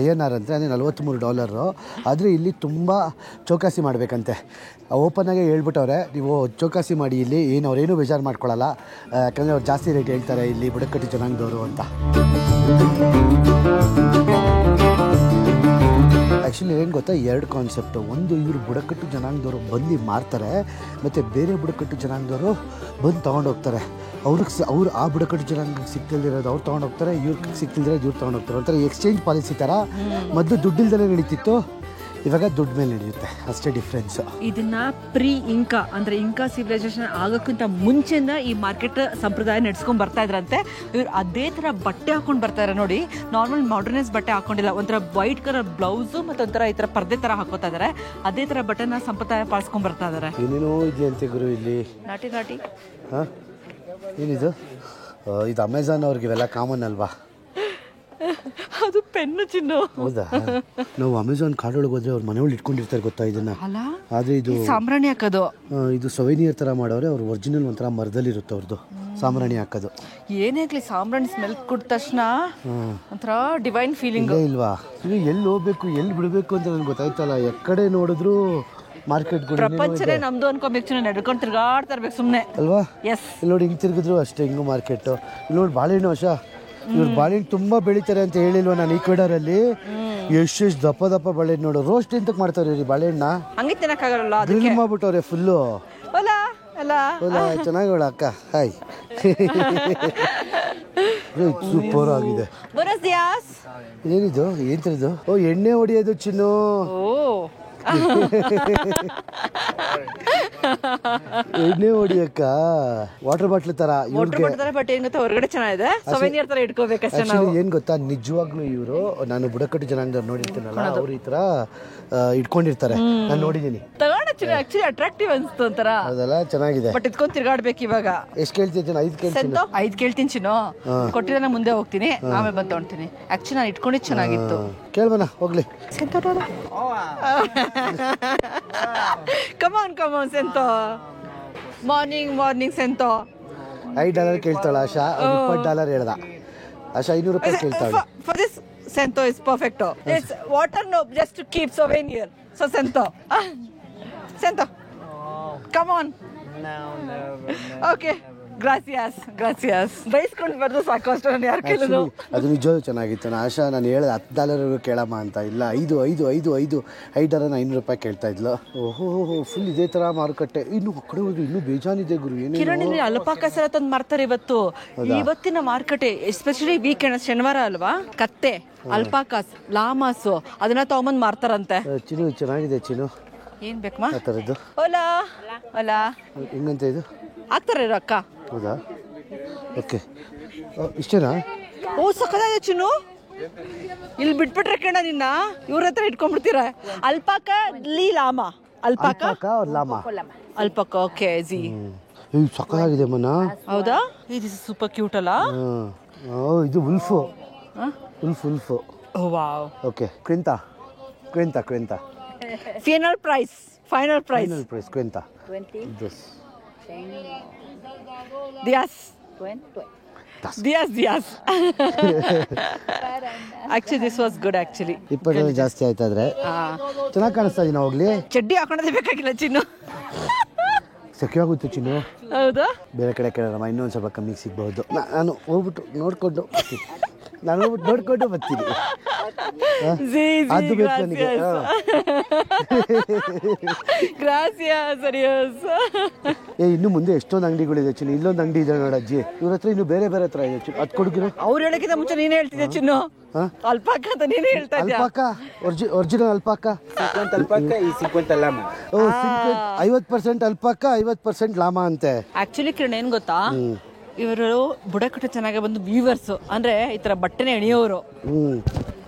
INR ಅಂತ, ಅಂದರೆ $43. ಆದರೆ ಇಲ್ಲಿ ತುಂಬ ಚೌಕಾಸಿ ಮಾಡಬೇಕಂತೆ. ಓಪನ್ ಆಗಿ ಹೇಳ್ಬಿಟ್ಟವ್ರೆ, ನೀವು ಚೌಕಾಸಿ ಮಾಡಿ ಇಲ್ಲಿ, ಅವ್ರೇನು ಬೇಜಾರು ಮಾಡ್ಕೊಳ್ಳಲ್ಲ. ಯಾಕಂದರೆ ಅವ್ರು ಜಾಸ್ತಿ ರೇಟ್ ಹೇಳ್ತಾರೆ ಇಲ್ಲಿ ಬುಡಕಟ್ಟು ಜನಾಂಗದವರು ಅಂತ. ಆ್ಯಕ್ಚುಲಿ ಏನು ಗೊತ್ತಾ, 2 ಕಾನ್ಸೆಪ್ಟು. ಒಂದು, ಇವರು ಬುಡಕಟ್ಟು ಜನಾಂಗದವರು ಬಂದು ಮಾರ್ತಾರೆ, ಮತ್ತು ಬೇರೆ ಬುಡಕಟ್ಟು ಜನಾಂಗದವರು ಬಂದು ತೊಗೊಂಡೋಗ್ತಾರೆ. ಅವ್ರು ಆ ಬುಡಕಟ್ಟು ಜನಾಂಗಕ್ಕೆ ಸಿಗ್ತಿಲ್ದಿರೋದು ಅವ್ರು ತೊಗೊಂಡೋಗ್ತಾರೆ, ಇವ್ರಿಗೆ ಸಿಗ್ತಿಲ್ದಿರೋದು ಇವ್ರು ತೊಗೊಂಡೋಗ್ತಾರೆ. ಒಂಥರ ಎಕ್ಸ್ಚೇಂಜ್ ಪಾಲಿಸಿ ಥರ. ಮೊದಲು ದುಡ್ಡಿಲ್ದಲೇ ನಡೀತಿತ್ತು, ಇವಾಗ ದುಡ್ಡು ಮೇಲೆ ನಡೆಯುತ್ತೆ, ಅಷ್ಟೇ ಡಿಫ್ರೆನ್ಸ್. ಇದನ್ನ ಪ್ರೀ ಇಂಕಾ ಅಂದ್ರೆ ಇಂಕಾ ಸಿವಿಲೈಸೇಷನ್ ಆಗೋಕ್ಕಿಂತ ಮುಂಚೆಯಿಂದ ಈ ಮಾರ್ಕೆಟ್ ಸಂಪ್ರದಾಯ ನಡೆಸ್ಕೊಂಡ್ ಬರ್ತಾ ಇದ್ರಂತೆ. ಇವ್ರು ಅದೇ ತರ ಬಟ್ಟೆ ಹಾಕೊಂಡ್ ಬರ್ತಾರೆ ನೋಡಿ. ನಾರ್ಮಲ್ ಮಾಡರ್ನೈಸ್ ಬಟ್ಟೆ ಹಾಕೊಂಡಿಲ್ಲ, ಒಂಥರ ವೈಟ್ ಕಲರ್ ಬ್ಲೌಸು ಮತ್ತು ಒಂಥರ ಈ ತರ ಪರ್ದೆ ತರ ಹಾಕೋತಾ ಇದಾರೆ. ಅದೇ ತರ ಬಟ್ಟೆನ ಸಂಪ್ರದಾಯ ಪಾಲಿಸ್ಕೊಂಡ್ ಬರ್ತಾ ಇದಾರೆ. ಏನೇನೋ ಇದೆಯಂತೆ ಗುರು ಇಲ್ಲಿ. ನಾಟಿ ಹಾಂ, ಏನಿದು? ಇದು ಅಮೆಝಾನ್ ಅವ್ರಿಗೆ ಇವೆಲ್ಲ ಕಾಮನ್ ಅಲ್ವಾ? ಅದು ಪೆನ್ನು ಚಿನ್ನು. ಹೌದಾ? ನಾವು ಅಮೆಝಾನ್ ಕಾರ್ಡ್ ಒಳಗೆ ಹೋದ್ರೆ ಅವ್ರ ಮನೆ ಒಳಗೆ ಇಟ್ಕೊಂಡಿರ್ತಾರೆ ಗೊತ್ತಾ ಇದನ್ನ. ಆದ್ರೆ ಇದು ಸಾಂಬ್ರಾಣಿ ಹಾಕೋದು, ಇದು ಸೊವೆನಿಯರ್ ತರ ಮಾಡೋರೆ. ಅವ್ರು ಒರಿಜಿನಲ್ ಒಂಥರ ಮರದಲ್ಲಿ ಇರುತ್ತೆ ಅವ್ರದ್ದು ಸಾಂಬ್ರಾಣಿ ಹಾಕೋದು. ಏನಾಗ್ಲಿ ಸಾಂಬ್ರಾಣಿ ಸ್ಮೆಲ್ ಕೊಟ್ಟ ತಕ್ಷಣ ಒಂಥರ ಡಿವೈನ್ ಫೀಲಿಂಗ್ ಇಲ್ವಾ? ಇನ್ನು ಎಲ್ಲಿ ಹೋಗ್ಬೇಕು ಎಲ್ಲಿ ಬಿಡಬೇಕು ಅಂತ ನನ್ಗೆ ಗೊತ್ತಾಯ್ತಲ್ಲ. ಎಕ್ಕಡೆ ನೋಡಿದ್ರು ಮಾರ್ಕೆಟ್ಗಳು. ಪ್ರಪಂಚನೇ ನಮ್ದು ಅನ್ಕೋಬೇಕು, ನಡ್ಕೊಂಡು ತಿರ್ಗಾಡ್ತಾ ಇರ್ಬೇಕು ಸುಮ್ಮನೆ ಅಲ್ವಾ? ಎಸ್. ಇಲ್ಲಿ ನೋಡಿ ಹಿಂಗೆ ತಿರುಗಿದ್ರು ಅಷ್ಟೇ, ಹಿಂಗೂ ಮಾರ್ಕೆಟ್. ಇಲ್ಲಿ ನೋಡಿ ಬಾಳೆಹಣ್ಣು ವರ್ಷ ಇವ್ರು ಬಾಳೆಹಣ್ಣು ತುಂಬಾ ಬೆಳಿತಾರೆ ಅಂತ ಹೇಳಿಲ್ವಾ ನಾನು ಈಕ್ವೆಡರಲ್ಲಿ? ಎಷ್ಟೆಷ್ಟು ದಪ್ಪ ದಪ್ಪ ಬಾಳೆಹಣ್ಣು ನೋಡು. ರೋಸ್ಟ್ ಎಂತಕ್ಕೆ ಮಾಡ್ತಾರೆ ಇವ್ರಿ ಬಾಳೆಹಣ್ಣ? ಹಂಗೆ ತಿನ್ನಕ್ಕಾಗಲ್ಲ, ಗ್ರಿಲ್ ಮಾಡ್ಬಿಟ್ಟವ್ರೆ ಫುಲ್ಲು. ಅಲ್ಲ ಚೆನ್ನಾಗಿ ಅಕ್ಕ. ಹಾಯ್. ಸೂಪರ್ ಆಗಿದೆ. ಏನಿದು? ಏನ್ ತರದು? ಓ, ಎಣ್ಣೆ ಹೊಡಿಯೋದು ಚಿನ್ನು. ಎಣ್ಣೆ ಹೊಡಿಯಕ್ಕ ವಾಟರ್ ಬಾಟ್ಲ್ ತರ. ಬಟ್ ಏನ್ ಗೊತ್ತಾ, ಹೊರಗಡೆ ಚೆನ್ನಾಗಿದೆ, ಸೊವೆನಿಯರ್ ತರ ಇಟ್ಕೋಬೇಕಷ್ಟೇ. ಏನ್ ಗೊತ್ತಾ, ನಿಜವಾಗ್ಲೂ ಇವರು ನಾನು ಬುಡಕಟ್ಟು ಜನಾಂಗ ನೋಡಿರ್ತೀನಲ್ಲ, ಅವ್ರು ಈ ತರ ಇಟ್ಕೊಂಡಿರ್ತಾರೆ. ನಾನು ನೋಡಿದೀನಿ. ಆಕ್ಚುಲಿ ಅಟ್ರಾಕ್ಟಿವ್ ಅನ್ಸ್ತು ಒಂಥರ. ಅದೆಲ್ಲ ಚೆನ್ನಾಗಿದೆ. ಬಟ್ ಇದ್ಕೊಂಡ್ ತಿರ್ಗಾಡ್ಬೇಕು ಇವಾಗ. ಎಷ್ಟು ಕೇಳ್ತೀನಿ? 5 ಕೇಳ್ತೀನಿ ಚಿನ್ನು. ಕೊಟ್ಟಿದ್ದಾನೆ ಮುಂದೆ ಹೋಗ್ತೀನಿ, ಆಮೇಲೆ ಬಂದು ತಗೊಳ್ತೀನಿ. ಆಕ್ಚುಲಿ ನಾನು ಇಟ್ಕೊಂಡಿದ್ದು ಚೆನ್ನಾಗಿತ್ತು. ಕೇಳ್ಬನ ಹೋಗ್ಲಿ. ಕಮಾನ್ ಸೆಂತೋ. ಮಾರ್ನಿಂಗ್ ಸೆಂತೋ. $5 ಕೇಳ್ತಾಳ ಆಶಾ. $20 ಹೇಳ್ದ ಆಶಾ. $500 ಕೇಳ್ತಾಳೆ. For this Sento is perfecto. It's water no, just to keep souvenir. So Sento. Sento. Come on. No. Okay. Gracias. ಬೈಸ್ಕೊಂಡು ಬರ್ದು ಸಾಕು ಅಷ್ಟು. ನಾನು ಯಾರು ಕೇಳಿದ್ರು? ಅದು ನಿಜವಾಗ್ಲೂ ಚೆನ್ನಾಗಿತ್ತು. ಆಶಾ ನಾನು ಹೇಳಿದೆ $10 ಕೇಳಮ್ಮ ಅಂತ. ಇಲ್ಲ, $5 $500 ಕೇಳ್ತಾ ಇದ್ಲು. ಓಹೋ, ಫುಲ್ ಇದೇ ತರ ಮಾರುಕಟ್ಟೆ. ಇನ್ನು ಆ ಕಡೆ ಹೋಗಿ ಇನ್ನೂ ಬೇಜಾನಿದೆ ಗುರು. ಕಿರಣಿ ಅಲ್ಪಾಕಾಸ್ ಎಲ್ಲ ತಂದು ಮಾರ್ತಾರೆ ಇವತ್ತಿನ ಮಾರುಕಟ್ಟೆ. ಎಸ್ಪೆಷಲಿ ವೀಕೆಂಡ್, ಶನಿವಾರ ಅಲ್ವಾ? ಕತ್ತೆ, ಅಲ್ಪಾಕಾಸ್, ಲಾಮಾಸು ಅದನ್ನ ತಗೊಂಬಂದು ಮಾರ್ತಾರಂತೆ. ಚಿನ್ನು ಚೆನ್ನಾಗಿದೆ ಚಿನ್ನು. ಏನ್ ಬೇಕಮ್ಮ ಆ ಥರದ್ದು? ಓಲಾ ಹೆಂಗಂತ ಇದು ಆಗ್ತಾರೆ ಅಕ್ಕ. ಹೌದಾ? ಓಕೆ, ಇಷ್ಟೇನಾ? ಓ ಸಕ್ಕದಾಗಿದೆ ಚಿನ್ನು. ಇಲ್ಲಿ ಬಿಟ್ಬಿಟ್ರೆ ಕಣ ನಿನ್ನ ಇವ್ರ ಹತ್ರ ಇಟ್ಕೊಂಡ್ಬಿಡ್ತೀರ. Alpaca llama. Alpaca. Okay ji. ಸಕ್ಕದಾಗಿದೆ ಮನ. ಹೌದಾ? ಇದು ಸೂಪರ್ ಕ್ಯೂಟ್ ಅಲ್ಲ? ಇದು ಉಲ್ಫು. ವಾವ್. ಓಕೆ, ಕ್ವಿಂತಾ. Final price. Cuenta. 20. This. Días. 20. Días. Actually, this was good actually. $20 ಜಾಸ್ತಿ ಆಯ್ತಾದ್ರೆ ಚೆನ್ನಾಗಿ ಕಾಣಿಸ್ತಾ ಇದೀನಿ. ಹೋಗ್ಲಿ, ಚಡ್ಡಿ ಹಾಕೊಂಡೇ ಬೇಕಾಗಿಲ್ಲ ಚಿನ್ನು. ಸೆಕೆ ಆಗುತ್ತೆ ಚಿನ್ನು. ಹೌದಾ? ಬೇರೆ ಕಡೆ ಕೇಳೋಣ, ಇನ್ನೊಂದು ಸ್ವಲ್ಪ ಕಮ್ಮಿಗೆ ಸಿಗ್ಬಹುದು. ನಾನು ಹೋಗ್ಬಿಟ್ಟು ನೋಡ್ಕೊಂಡು ಬರ್ತೀನಿ. ಅದು ಬೇಕು ನನಗೆ. ಇನ್ನು ಮುಂದೆ ಎಷ್ಟೊಂದು ಅಂಗಡಿಗಳಿದೆ ಚಿನ್ನು. ಇಲ್ಲೊಂದು ಅಂಗಡಿ ಇದೆ ನೋಡಜ್ಜಿ. ಇವ್ರ ಹತ್ರ ಇನ್ನು ಬೇರೆ ಹತ್ರ ಇದೆ. ಅದು ಕೊಡುಗಿರೋ ಅವ್ರು ಹೇಳಕ್ಕಿಂತ ಮುಂಚೆ ನೀನೇ ಹೇಳ್ತಿದ್ದೆ ಚಿನ್ನು. ಅಲ್ಪಾಕ ಅಂತ ನೀನೇ ಹೇಳ್ತಾ ಇದ್ದೆ. ಅಲ್ಪಾಕ, ಒರಿಜಿನಲ್ ಅಲ್ಪಾಕ. 50% ಅಲ್ಪಾಕ, 50% ಲಾಮ ಅಂತೆ. ಆಕ್ಚುಲಿ ಕಿರಣ್ ಏನ್ ಗೊತ್ತಾ, ಇವರು ಬುಡಕಟ್ಟು ಚೆನ್ನಾಗಿ ಬಂದು ವೀವರ್ಸ್ ಅಂದ್ರೆ ಈ ತರ ಬಟ್ಟೆನೆ ಎಣಿಯೋರು.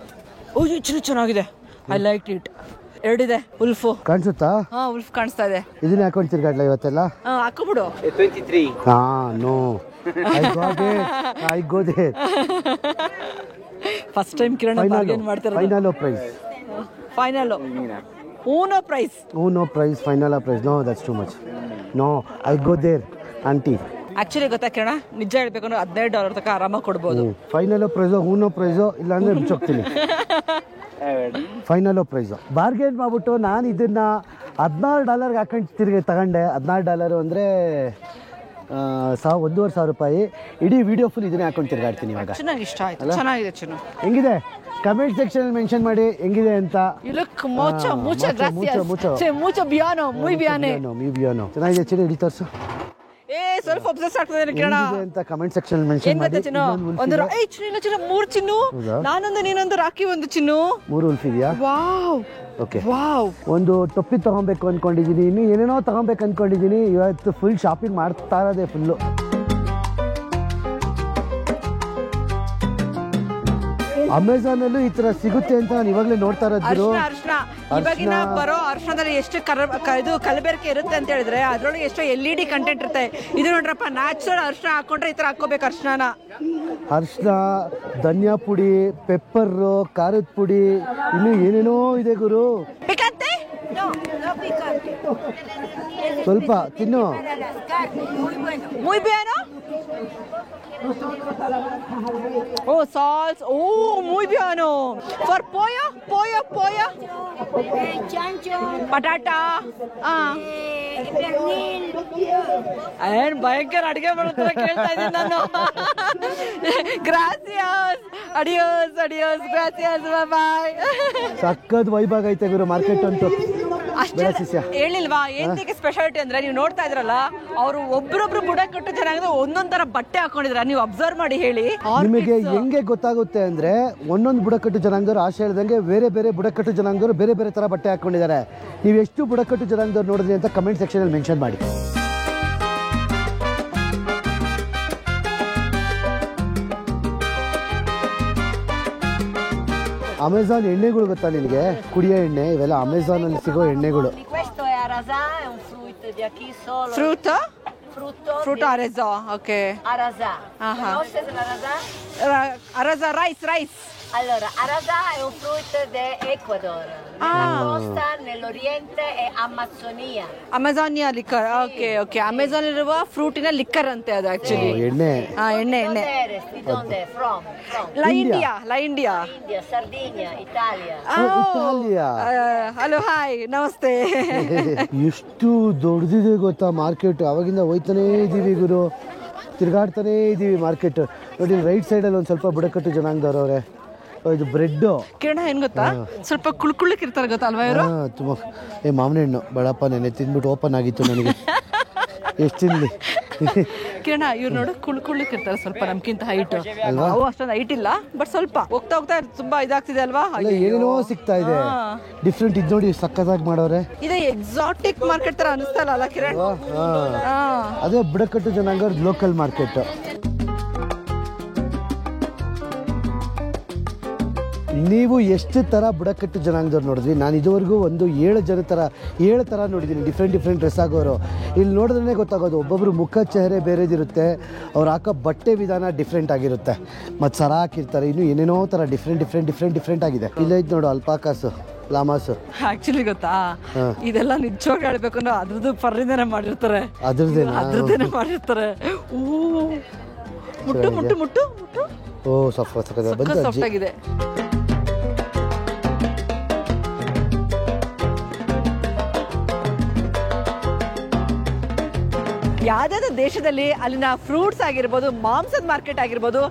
ಚೆನ್ನಾಗಿದೆ. I like it. ಎರಡಿದೆ. ಉಲ್ಫು ಕಾಣಿಸುತ್ತಾ? ಉಲ್ಫ್ ಕಾಣಿಸ್ತಾ ಇದೆ. ಇದನ್ನ ಹಾಕೊಂಡು ತಿರ್ಗಾಡ್ಲ ಇವತ್ತೆಲ್ಲ? ಹಾಕೋಬಿಡು. 23. No, I go there. First time Kiran bargain ಮಾಡ್ತಾರೆ. ಫೈನಲ್ ಊನೋ price. Final price. No, that's too much. No, I go there aunty. Actually ಗೊತ್ತಾ ಕಿರಣ, ನಿಜ ಹೇಳ್ಬೇಕು ಅಂದ್ರೆ $15 ತನಕ ಆರಾಮಾಗಿ ಕೊಡ್ಬೋದು. ಫೈನಲ್ ಪ್ರೈಸೋ, ಊನೋ ಪ್ರೈಸೋ, ಇಲ್ಲ ಅಂದ್ರೆ ಬಿಚ್ಚೋಗ್ತೀನಿ. ಫೈನಲ್ ಪ್ರೈಸು ಬಾರ್ಗೇನ್ ಮಾಡ್ಬಿಟ್ಟು ನಾನು ಇದನ್ನ $16 ಹಾಕೊಂಡು ತಿರುಗಿ ತಗೊಂಡೆ. $16 ಅಂದರೆ $1,500. ಇಡೀ ವಿಡಿಯೋ ಫುಲ್ ಇದನ್ನೇ ಹಾಕೊಂಡು ತಿರುಗಾಡ್ತೀನಿ ಇವಾಗ. ಚೆನ್ನಾಗಿ ಇಷ್ಟ ಆಯ್ತು. ಚೆನ್ನಾಗಿದೆ ಚಿನ್ನು. ಹೆಂಗಿದೆ? ಕಮೆಂಟ್ ಸೆಕ್ಷನ್ ಮೆನ್ಷನ್ ಮಾಡಿ ಹೆಂಗಿದೆ ಅಂತ. ಚೆನ್ನಾಗಿದೆ ಚಿನ್ನು. ಇಡಿ ತೋರ್ಸು. ಸ್ವಲ್ಪ ಅಬ್ಸೆಸ್ ಆಗ್ತದೆ ಕಿರಣ ಅಂತ ಕಮೆಂಟ್ ಸೆಕ್ಷನ್ ಮೆನ್ಷನ್ ಮಾಡಿ. ಒಂದು ಚಿನ್ನು 3 ಚಿನ್ನು, ನಾನೊಂದು ನೀನೊಂದು, ರಾಕಿ ಒಂದು ಚಿನ್ನು, 3 ಉಲ್ಫ್ ಇದೆಯಾ? ವಾವ್. ಓಕೆ, ಒಂದು ಟೊಪ್ಪಿ ತಗೊಬೇಕು ಅನ್ಕೊಂಡಿದ್ದೀನಿ. ಇನ್ನು ಏನೇನೋ ತಗೊಬೇಕು ಅನ್ಕೊಂಡಿದ್ದೀನಿ. ಇವತ್ತು ಫುಲ್ ಶಾಪಿಂಗ್ ಮಾಡ್ತಾ ಇರೋದೇ ಫುಲ್ಲು. ಅಮೆಝಾನ್ ಅಲ್ಲೂ ಈ ತರ ಸಿಗುತ್ತೆ ಅಂತ ನಾನು ಇವಾಗಲೇ ನೋಡ್ತಾ ಇರೋದು. ಅರ್ಶನ ಇವಾಗಿನ ಬರೋ ಅರ್ಶನದಲ್ಲಿ ಎಷ್ಟು ಇದು ಕಲಬೆರಕೆ ಇರುತ್ತೆ ಅಂತ ಹೇಳಿದ್ರೆ ಅದ್ರೊಳಗೆ ಎಷ್ಟು LED ಕಂಟೆಂಟ್ ಇರುತ್ತೆ. ಇದು ನೋಡ್ರಪ್ಪ, ನ್ಯಾಚುರಲ್ ಅರ್ಶನ ಹಾಕೊಂಡ್ರೆ ಈ ತರ ಹಾಕೋಬೇಕು ಅರ್ಶನ. ಅರ್ಶನ, ಧನಿಯಾ ಪುಡಿ, ಪೆಪ್ಪರ್, ಖಾರದ ಪುಡಿ, ಇನ್ನು ಏನೇನೋ ಇದೆ ಗುರು. ಸ್ವಲ್ಪ ತಿನ್ನು. Muy bueno. Oh, salsa. Oh, muy bueno. For pollo, pollo. Chancho. Patata. Pernil. ಏನ್ ಭಯಂಕರ ಅಡಿಗೆ ಮಾಡ್ತಾರೆ ಕೇಳ್ತಾ ಇದ್ದೀನಿ ನಾನು. ಗ್ರಾಸಿಯಸ್, ಅಡಿಯೋಸ್, ಗ್ರಾಸಿಯಸ್, ಬಾಯ್. ಸಕ್ಕತ್ ವೈಭಾಗ ಐತೆ ಗುರು ಮಾರ್ಕೆಟ್ ಅಂತೂ. ಅಷ್ಟೇ ಹೇಳಿಲ್ವಾ ಏಂತಿಗೆ ಸ್ಪೆಷಾಲಿಟಿ ಅಂದ್ರೆ, ನೀವು ನೋಡ್ತಾ ಇದ್ರಲ್ಲ, ಅವರು ಒಬ್ರೊಬ್ರು ಬುಡಕಟ್ಟು ಜನಾಂಗದ ಒಂದೊಂದ್ ತರ ಬಟ್ಟೆ ಹಾಕೊಂಡಿದ್ರ. ನೀವು ಅಬ್ಸರ್ವ್ ಮಾಡಿ ಹೇಳಿ. ನಿಮಗೆ ಹೆಂಗೆ ಗೊತ್ತಾಗುತ್ತೆ ಅಂದ್ರೆ, ಒಂದೊಂದು ಬುಡಕಟ್ಟು ಜನಾಂಗದವ್ರು ಆಶೆ ಹೇಳ್ದಂಗೆ ಬೇರೆ ಬೇರೆ ಬುಡಕಟ್ಟು ಜನಾಂಗದವರು ಬೇರೆ ಬೇರೆ ತರ ಬಟ್ಟೆ ಹಾಕೊಂಡಿದ್ದಾರೆ. ನೀವು ಎಷ್ಟು ಬುಡಕಟ್ಟು ಜನಾಂಗದವ್ರು ನೋಡಿದ್ರಿ ಅಂತ ಕಮೆಂಟ್ ಸೆಕ್ಷನ್ ಅಲ್ಲಿ ಮೆನ್ಷನ್ ಮಾಡಿ. ಅಮೆಝಾನ್ ಎಣ್ಣೆಗಳು ಗೊತ್ತಾ ನಿನಗೆ? ಕುಡಿಯೋ ಎಣ್ಣೆ, ಇವೆಲ್ಲ ಅಮೆಝಾನ್ ಅಲ್ಲಿ ಸಿಗೋ ಎಣ್ಣೆಗಳು. Questo è arasà, è un frutto di aquí solo. Frutto arasa, ok. Arasà. Conoscete l'arasà? Arasa, rice. Allora, arasà è un frutto dell'Ecuador. Nella costa, nell'Oriente e Amazzonia. Amazonia liquor. Okay. Amazon ಇರುವ ಫ್ರೂಟಿನ ಲಿಕ್ಕರ್ ಅಂತೆ ಅದು actually. ಎಣ್ಣೆ. ಎಣ್ಣೆ. Donde? From? India. India, Sardinia, Italia. Italia. Hello, hi, namaste. ಎಷ್ಟು ದೊಡ್ಡದಿದೆ ಗೊತ್ತಾ market. ಅವಾಗಿಂದ ಹೋಯ್ತಾನೇ ಇದೀವಿ ಗುರು, ತಿರ್ಗಾಡ್ತಾನೇ ಇದೀವಿ ಮಾರ್ಕೆಟ್. ನೋಡಿ ರೈಟ್ ಸೈಡಲ್ಲಿ ಒಂದು ಸ್ವಲ್ಪ ಬುಡಕಟ್ಟು ಜನಾಂಗದವ್ರವ್ರೆ. ಇದು ಬ್ರೆಡ್ ಕಿರಣ ಏನ್ ಗೊತ್ತಾ, ಸ್ವಲ್ಪ ಕುಳ್ಳಿಕ್ ಇರ್ತಾರೆ ಗೊತ್ತಾ ಅಲ್ವಾ ಇವರು. ತುಂಬ ಮಾವಿನ ಹಣ್ಣು ಬೇಡಪ್ಪ, ನೆನೆ ತಿಂದ್ಬಿಟ್ಟು ಓಪನ್ ಆಗಿತ್ತು ನನಗೆ. ಎಷ್ಟು ತಿನ್ಲಿ ಕಿರಣ, ಇವ್ರು ನೋಡು ಕುಳ್ಳಿಕ್ ಇರ್ತಾರೆ, ಸ್ವಲ್ಪ ನಮ್ಗಿಂತ ಹೈಟ್. ಅವು ಅಷ್ಟೊಂದು ಹೈಟ್ ಇಲ್ಲ, ಬಟ್ ಸ್ವಲ್ಪ ಹೋಗ್ತಾ ತುಂಬಾ ಇದಾಗ್ತಿದೆ ಅಲ್ವಾ. ಏನೇನೋ ಸಿಗ್ತಾ ಇದೆ ಡಿಫ್ರೆಂಟ್. ಇದು ನೋಡಿ ಸಕ್ಕತ್ತಾಗಿ ಮಾಡೋರೆ. ಇದು ಎಕ್ಸಾಟಿಕ್ ಮಾರ್ಕೆಟ್ ತರ ಅನಿಸ್ತಾ ಅಲ್ಲ ಕಿರಣ್? ಅದೇ ಬುಡಕಟ್ಟು ಜನಾಂಗ ಲೋಕಲ್ ಮಾರ್ಕೆಟ್. ನೀವು ಎಷ್ಟು ಥರ ಬುಡಕಟ್ಟು ಜನಾಂಗದವ್ರು ನೋಡಿದ್ರಿ? ನಾನು ಇದುವರೆಗೂ ಒಂದು 7 ಥರ ನೋಡಿದ್ದೀನಿ, ಡಿಫ್ರೆಂಟ್ ಡ್ರೆಸ್ ಆಗೋರು. ಇಲ್ಲಿ ನೋಡಿದ್ರೆ ಗೊತ್ತಾಗೋದು, ಒಬ್ಬೊಬ್ರು ಮುಖ ಚೆಹರೆ ಬೇರೆದಿರುತ್ತೆ, ಅವ್ರು ಹಾಕೋ ಬಟ್ಟೆ ವಿಧಾನ ಡಿಫ್ರೆಂಟ್ ಆಗಿರುತ್ತೆ, ಮತ್ತು ಸರ ಹಾಕಿರ್ತಾರೆ, ಇನ್ನು ಏನೇನೋ ಥರ ಡಿಫ್ರೆಂಟ್ ಆಗಿದೆ. ಇಲ್ಲೈತೆ ನೋಡು ಅಲ್ಪಾಕಾಸು, ಲಾಮಾಸು. ಆಕ್ಚುಲಿ ಗೊತ್ತಾ, ಇದೆಲ್ಲ ನಿಜವಾಗಿ ಹೇಳ್ಬೇಕು ಅಂದ್ರೆ ಅದ್ರದ್ದು ಫರ್ರಿಂದನೇ ಮಾಡಿರ್ತಾರೆ. ಅದ್ರದ್ದೇನೆ ಮಾಡಿರ್ತಾರೆ. ಮುಟ್ಟು. ಓ ಸಾಫ್ಟ್ ಆಗಿದೆ. ಯಾವುದಾದ್ರೂ ದೇಶದಲ್ಲಿ ಅಲ್ಲಿನ ಫ್ರೂಟ್ಸ್ ಆಗಿರ್ಬೋದು, ಮಾಂಸದ ಮಾರ್ಕೆಟ್ ಆಗಿರ್ಬೋದು,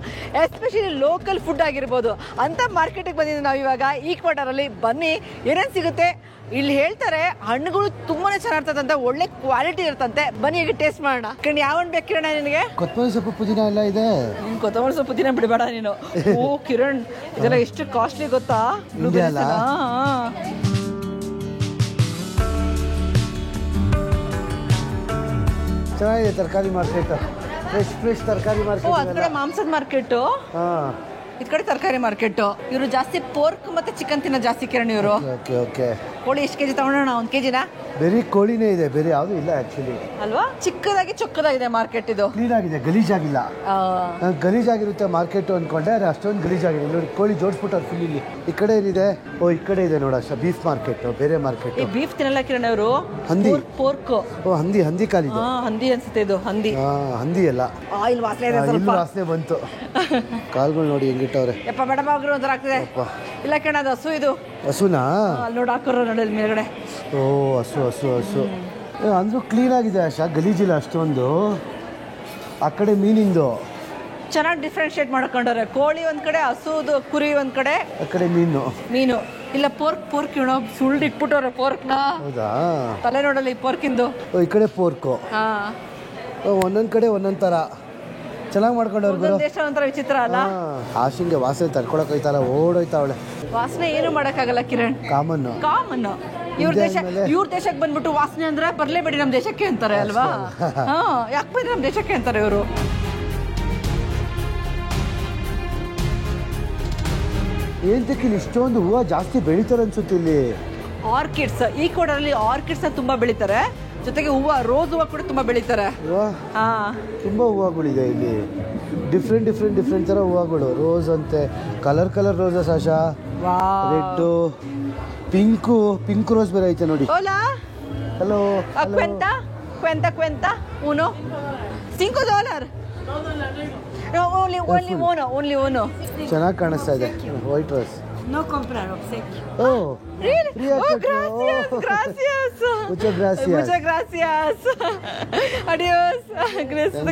ಎಸ್ಪೆಷಲಿ ಲೋಕಲ್ ಫುಡ್ ಆಗಿರ್ಬೋದು, ಅಂತ ಮಾರ್ಕೆಟಿಗೆ ಬಂದಿದ್ದೀವಿ ನಾವು ಇವಾಗ. ಈಕ್ವಾಡರಲ್ಲಿ ಬನ್ನಿ, ಏನೇನು ಸಿಗುತ್ತೆ ಇಲ್ಲಿ ಹೇಳ್ತಾರೆ. ಹಣ್ಣುಗಳು ತುಂಬಾನೇ ಚೆನ್ನಾಗಿರ್ತದಂತೆ, ಒಳ್ಳೆ ಕ್ವಾಲಿಟಿ ಇರ್ತಂತೆ. ಬನ್ನಿ ಈಗ ಟೇಸ್ಟ್ ಮಾಡೋಣ. ಯಾವ ಹಣ್ಣು ಬೇಕು ಕಿರಣ್ ನಿನಗೆ? ಕೊತ್ತಂಬರಿ ಸೊಪ್ಪು ಪುದೀನ ಎಲ್ಲ ಇದೆ. ಕೊತ್ತಂಬರಿ ಸೊಪ್ಪು ಪುದೀನ ಬಿಡಬೇಡ ನೀನು. ಓ ಕಿರಣ್, ಇದೆಲ್ಲ ಎಷ್ಟು ಕಾಸ್ಟ್ಲಿ ಗೊತ್ತಾ? ಚೆನ್ನಾಗಿದೆ ತರಕಾರಿ ಮಾರ್ಕೆಟ್, ಫ್ರೆಶ್ ತರಕಾರಿ ಮಾರ್ಕೆಟ್. ಆ ಕಡೆ ಮಾಂಸದ ಮಾರ್ಕೆಟ್, ಈ ಕಡೆ ತರಕಾರಿ ಮಾರ್ಕೆಟ್. ಇವರು ಜಾಸ್ತಿ ಪೋರ್ಕ್ ಮತ್ತೆ ಚಿಕನ್ ತಿನ್ನೋ ಜಾಸ್ತಿ ಕಿರಣ್ ಇವರು. ಕೋಳಿ ಎಷ್ಟು ಕೆಜಿ ತಗೊಂಡೋಣ? 1 kg ನಾ? ಬೇರೆ ಕೋಳಿನೇ ಇದೆ, ಬೇರೆ ಯಾವುದು ಇಲ್ಲ ಆಕ್ಚುಲಿ ಅಲ್ವಾ. ಚೊಕ್ಕದಾಗಿದೆ ಮಾರ್ಕೆಟ್. ಇದು ಕ್ಲೀನ್ ಆಗಿದೆ, ಗಲೀಜಾಗಿಲ್ಲ. ನಾನು ಗಲೀಜಾಗಿರುತ್ತೆ ಮಾರ್ಕೆಟ್ ಅನ್ಕೊಂಡೆ, ಆದರೆ ಅಷ್ಟೊಂದು ಗಲೀಜಾಗಿದೆ. ನೋಡಿ ಕೋಳಿ ಜೋಡಿಸ್ಬಿಟ್ಟು ಫುಲ್. ಇಲ್ಲಿ ಈ ಕಡೆ ಏನಿದೆ? ಓ ಈ ಕಡೆ ಇದೆ ನೋಡ, ಬೀಫ್ ಮಾರ್ಕೆಟ್, ಬೇರೆ ಮಾರ್ಕೆಟ್. ಬೀಫ್ ತಿನ್ನಲ್ಲ ಕಿರಣ್ ಅವರು, ಹಂದಿ, ಪೋರ್ಕ್. ಓ ಹಂದಿ ಕಾಲಿದೆ. ಹಂದಿ ಅನ್ಸುತ್ತೆ ಇದು, ಹಂದಿ ಎಲ್ಲ. ಆಯಿಲ್ ವಾಸನೆ ಬಂತು. ಕಾಲ್ಗಳು ನೋಡಿ ಹೆಂಗಿಟ್ಟವ್ರೆ. ಯಪ್ಪ ಬೇಡ ಬಾಗ್ರು ಒಂಥರ ಆಗ್ತಿದೆ. ಇಲ್ಲ ಕಿರಣ, ಅದು ಹಸು. ಇದು ಹಸುನಾ? ಅಲ್ಲಿ ನೋಡಿ ಹಾಕೋರು ನೋಡಿ ಮೇಲ್ಗಡೆ. ಓ ಹಸು ಅಂದ್ರೂ ಕ್ಲೀನ್ ಆಗಿದೆ ಆಶಾ, ಗಲೀಜಿಲ್ಲ ಅಷ್ಟೊಂದು. ಆ ಕಡೆ ಮೀನಿಂದು ಚೆನ್ನಾಗಿ ಡಿಫ್ರೆನ್ಶಿಯೇಟ್ ಮಾಡ್ಕೊಂಡವ್ರೆ. ಕೋಳಿ ಒಂದ್ ಕಡೆ, ಹಸುದು ಕುರಿ ಒಂದ್ ಕಡೆ, ಆ ಕಡೆ ಮೀನು. ಇಲ್ಲ ಪೋರ್ಕ್ ಇಡೋ ಸುಳ್ಳು ಇಟ್ಬಿಟ್ಟವ್ರೆ ಪೋರ್ಕ್ನ. ಹೌದಾ? ತಲೆ ನೋಡಲ್ಲ ಈ ಪೋರ್ಕಿಂದು. ಈ ಕಡೆ ಪೋರ್ಕು. ಒಂದೊಂದ್ ಕಡೆ ಒಂದೊಂದ್ ತರ ಚೆನ್ನಾಗಿ ಮಾಡ್ಕೊಂಡವ್ರು. ದೇಶ ಒಂಥರ ವಿಚಿತ್ರ ಅಲ್ಲ. ಆಶಿಂಗೆ ವಾಸನೆ ತಡ್ಕೊಳಕ್ ಹೋಯ್ತಾಳ, ಓಡೋಯ್ತಾವಳೆ. ವಾಸನೆ ಏನು ಮಾಡಕ್ಕಾಗಲ್ಲ ಕಿರಣ್, ಕಾಮನ್. ಇವ್ರ ದೇಶಕ್ಕೆ ಬಂದ್ಬಿಟ್ಟು ವಾಸನೆ ಅಂದ್ರೆ ಬರ್ಲೇಬೇಡಿ ನಮ್ ದೇಶಕ್ಕೆ ಅಂತಾರೆ ಅಲ್ವಾ. ಯಾಕೆ ಬಂದ್ರೆ ನಮ್ ದೇಶಕ್ಕೆ ಅಂತಾರೆ ಇವರು. ಏಂತಕ್ಕೆ ಇಲ್ಲಿ ಇಷ್ಟೊಂದು ಹೂವು ಜಾಸ್ತಿ ಬೆಳಿತಾರೆ ಅನ್ಸುತ್ತೆ ಇಲ್ಲಿ. ಆರ್ಕಿಡ್ಸ್ ಈಕ್ವಡರಲ್ಲಿ ಆರ್ಕಿಡ್ಸ್ ತುಂಬಾ ಬೆಳಿತಾರೆ, ಜೊತೆಗೆ ಹೂವು ರೋಸ್ ಹೂವು ಕೂಡ ತುಂಬಾ ಬೆಳಿತಾರೆ. ತುಂಬಾ ಹೂವುಗಳಿದೆ ಇಲ್ಲಿ, ಡಿಫ್ರೆಂಟ್ ಥರ ಹೂವುಗಳು. ರೋಸ್ ಅಂತೆ, ಕಲರ್ ರೋಸಸ್ ಆಶಾ, ರೆಡ್, ಪಿಂಕ್ ರೋಸ್ ಬೇರೆ ಐತೆ ನೋಡಿ. Hello cuenta uno $5 only uno. ಚೆನ್ನಾಗಿ ಕಾಣಿಸ್ತಾ ಇದೆ white rose. No comprar obsequio. Oh, really? Oh, gracias. Muchas gracias. Adios.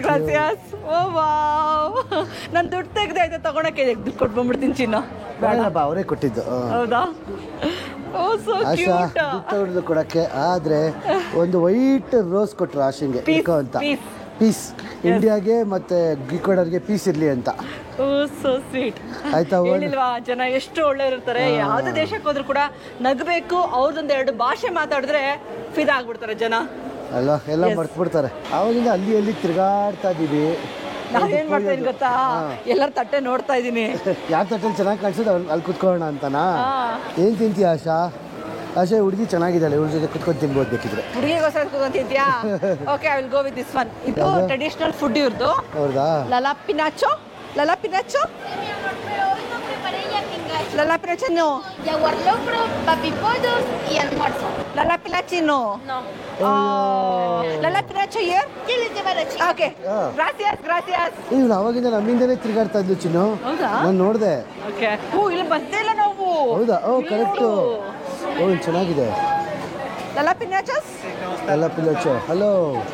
Gracias. Oh, wow. ನಾನು ದುಡ್ಡು ತೆಗೆದೆ ಆಯ್ತಾ ತಗೊಳಕ್ಕೆ ದುಡ್ಡು ಕೊಟ್ಟು ಬಂದ್ಬಿಡ್ತೀನಿ ಚಿನ್ನ. ಬೇಡಪ್ಪ, ಅವರೇ ಕೊಟ್ಟಿದ್ದು. ಹೌದಾ? Oh, so cute. ಆಶಾ ದುಡ್ಡು ಕೊಡಕ್ಕೆ ಆದ್ರೆ ಒಂದು ವೈಟ್ ರೋಸ್ ಕೊಟ್ರು ಆಶಂಗೆ ಅಂತ. ಪೀಸ್ ಇಂಡಿಯಾಗೆ ಮತ್ತೆ ಈಕ್ವೆಡರ್ಗೆ ಪೀಸ್ ಇರ್ಲಿ ಅಂತ. So sweet. ಆಯ್ತಾ? ಹೇಳಿಲ್ವಾ, ಜನ ಎಷ್ಟು ಒಳ್ಳೆ ಇರ್ತಾರೆ. ಯಾವ್ದೇ ದೇಶಕ್ಕೆ ಹೋದ್ರು ಕೂಡ ನಗಬೇಕು, ಅವ್ರದೊಂದು 2 ಭಾಷೆ ಮಾತಾಡಿದ್ರೆ ಫಿದಾ ಆಗ್ಬಿಡ್ತಾರೆ ಜನ ಅಲ್ವಾ, ಎಲ್ಲ ಮರ್ತ್ಬಿಡ್ತಾರೆ. ಅವಾಗಿಂದ ಅಲ್ಲಿ ತಿರ್ಗಾಡ್ತಾ ಇದೀವಿ. ನಾವೇನ್ ಮಾಡ್ತಾ ಇದೀನಿ ಗೊತ್ತಾ, ಎಲ್ಲರ ತಟ್ಟೆ ನೋಡ್ತಾ ಇದೀನಿ. ಯಾವ ತಟ್ಟೆಲಿ ಚೆನ್ನಾಗಿ ಕಾಣಿಸೋದು ಅಲ್ಲಿ ಕುತ್ಕೊಳ್ಳೋಣ ಅಂತನಾ? ಏನ್ ತಿಂತೀಯ ಆಶಾ? ಆಶಾ ಹುಡುಗಿ ಚೆನ್ನಾಗಿದ್ದಾಳೆ, ಹುಡುಗಿ ಜೊತೆ ಕುತ್ಕೊಂಡು ತಿನ್ಬೋದು ಬೇಕಿದ್ರೆ. ಹುಡುಗಿಗೋಸ್ಕರ ಕುತ್ಕೊಂತಿದ್ಯಾ? Okay, I will go with this one. ಇದು ಟ್ರೆಡಿಷನಲ್ ಫುಡ್ ಇವ್ರದ್ದು. ಹೌದಾ? lalapinacho no. Yaguarlocro, papipollos y almuerzo. Lalapinachi no. Lalapinacho here? ¿Qué les lleva la chica? Okay. Gracias. ಇವಳು ಅವಾಗಿಂದ ನಮ್ಮಿಂದನೇ ತಿರ್ಗಾಡ್ತಾ ಇದ್ಲು ಚಿನ್ನು. ನಾನು ನೋಡಿದೆ. ಓಕೆ. ಇಲ್ಲಿ ಬಂದೇ ಇಲ್ಲ ನಾವು. ಹೌದಾ? ಕರೆಕ್ಟ್. ಚೆನ್ನಾಗಿದೆ. Lalapinachos? Lalapinacho. Hello.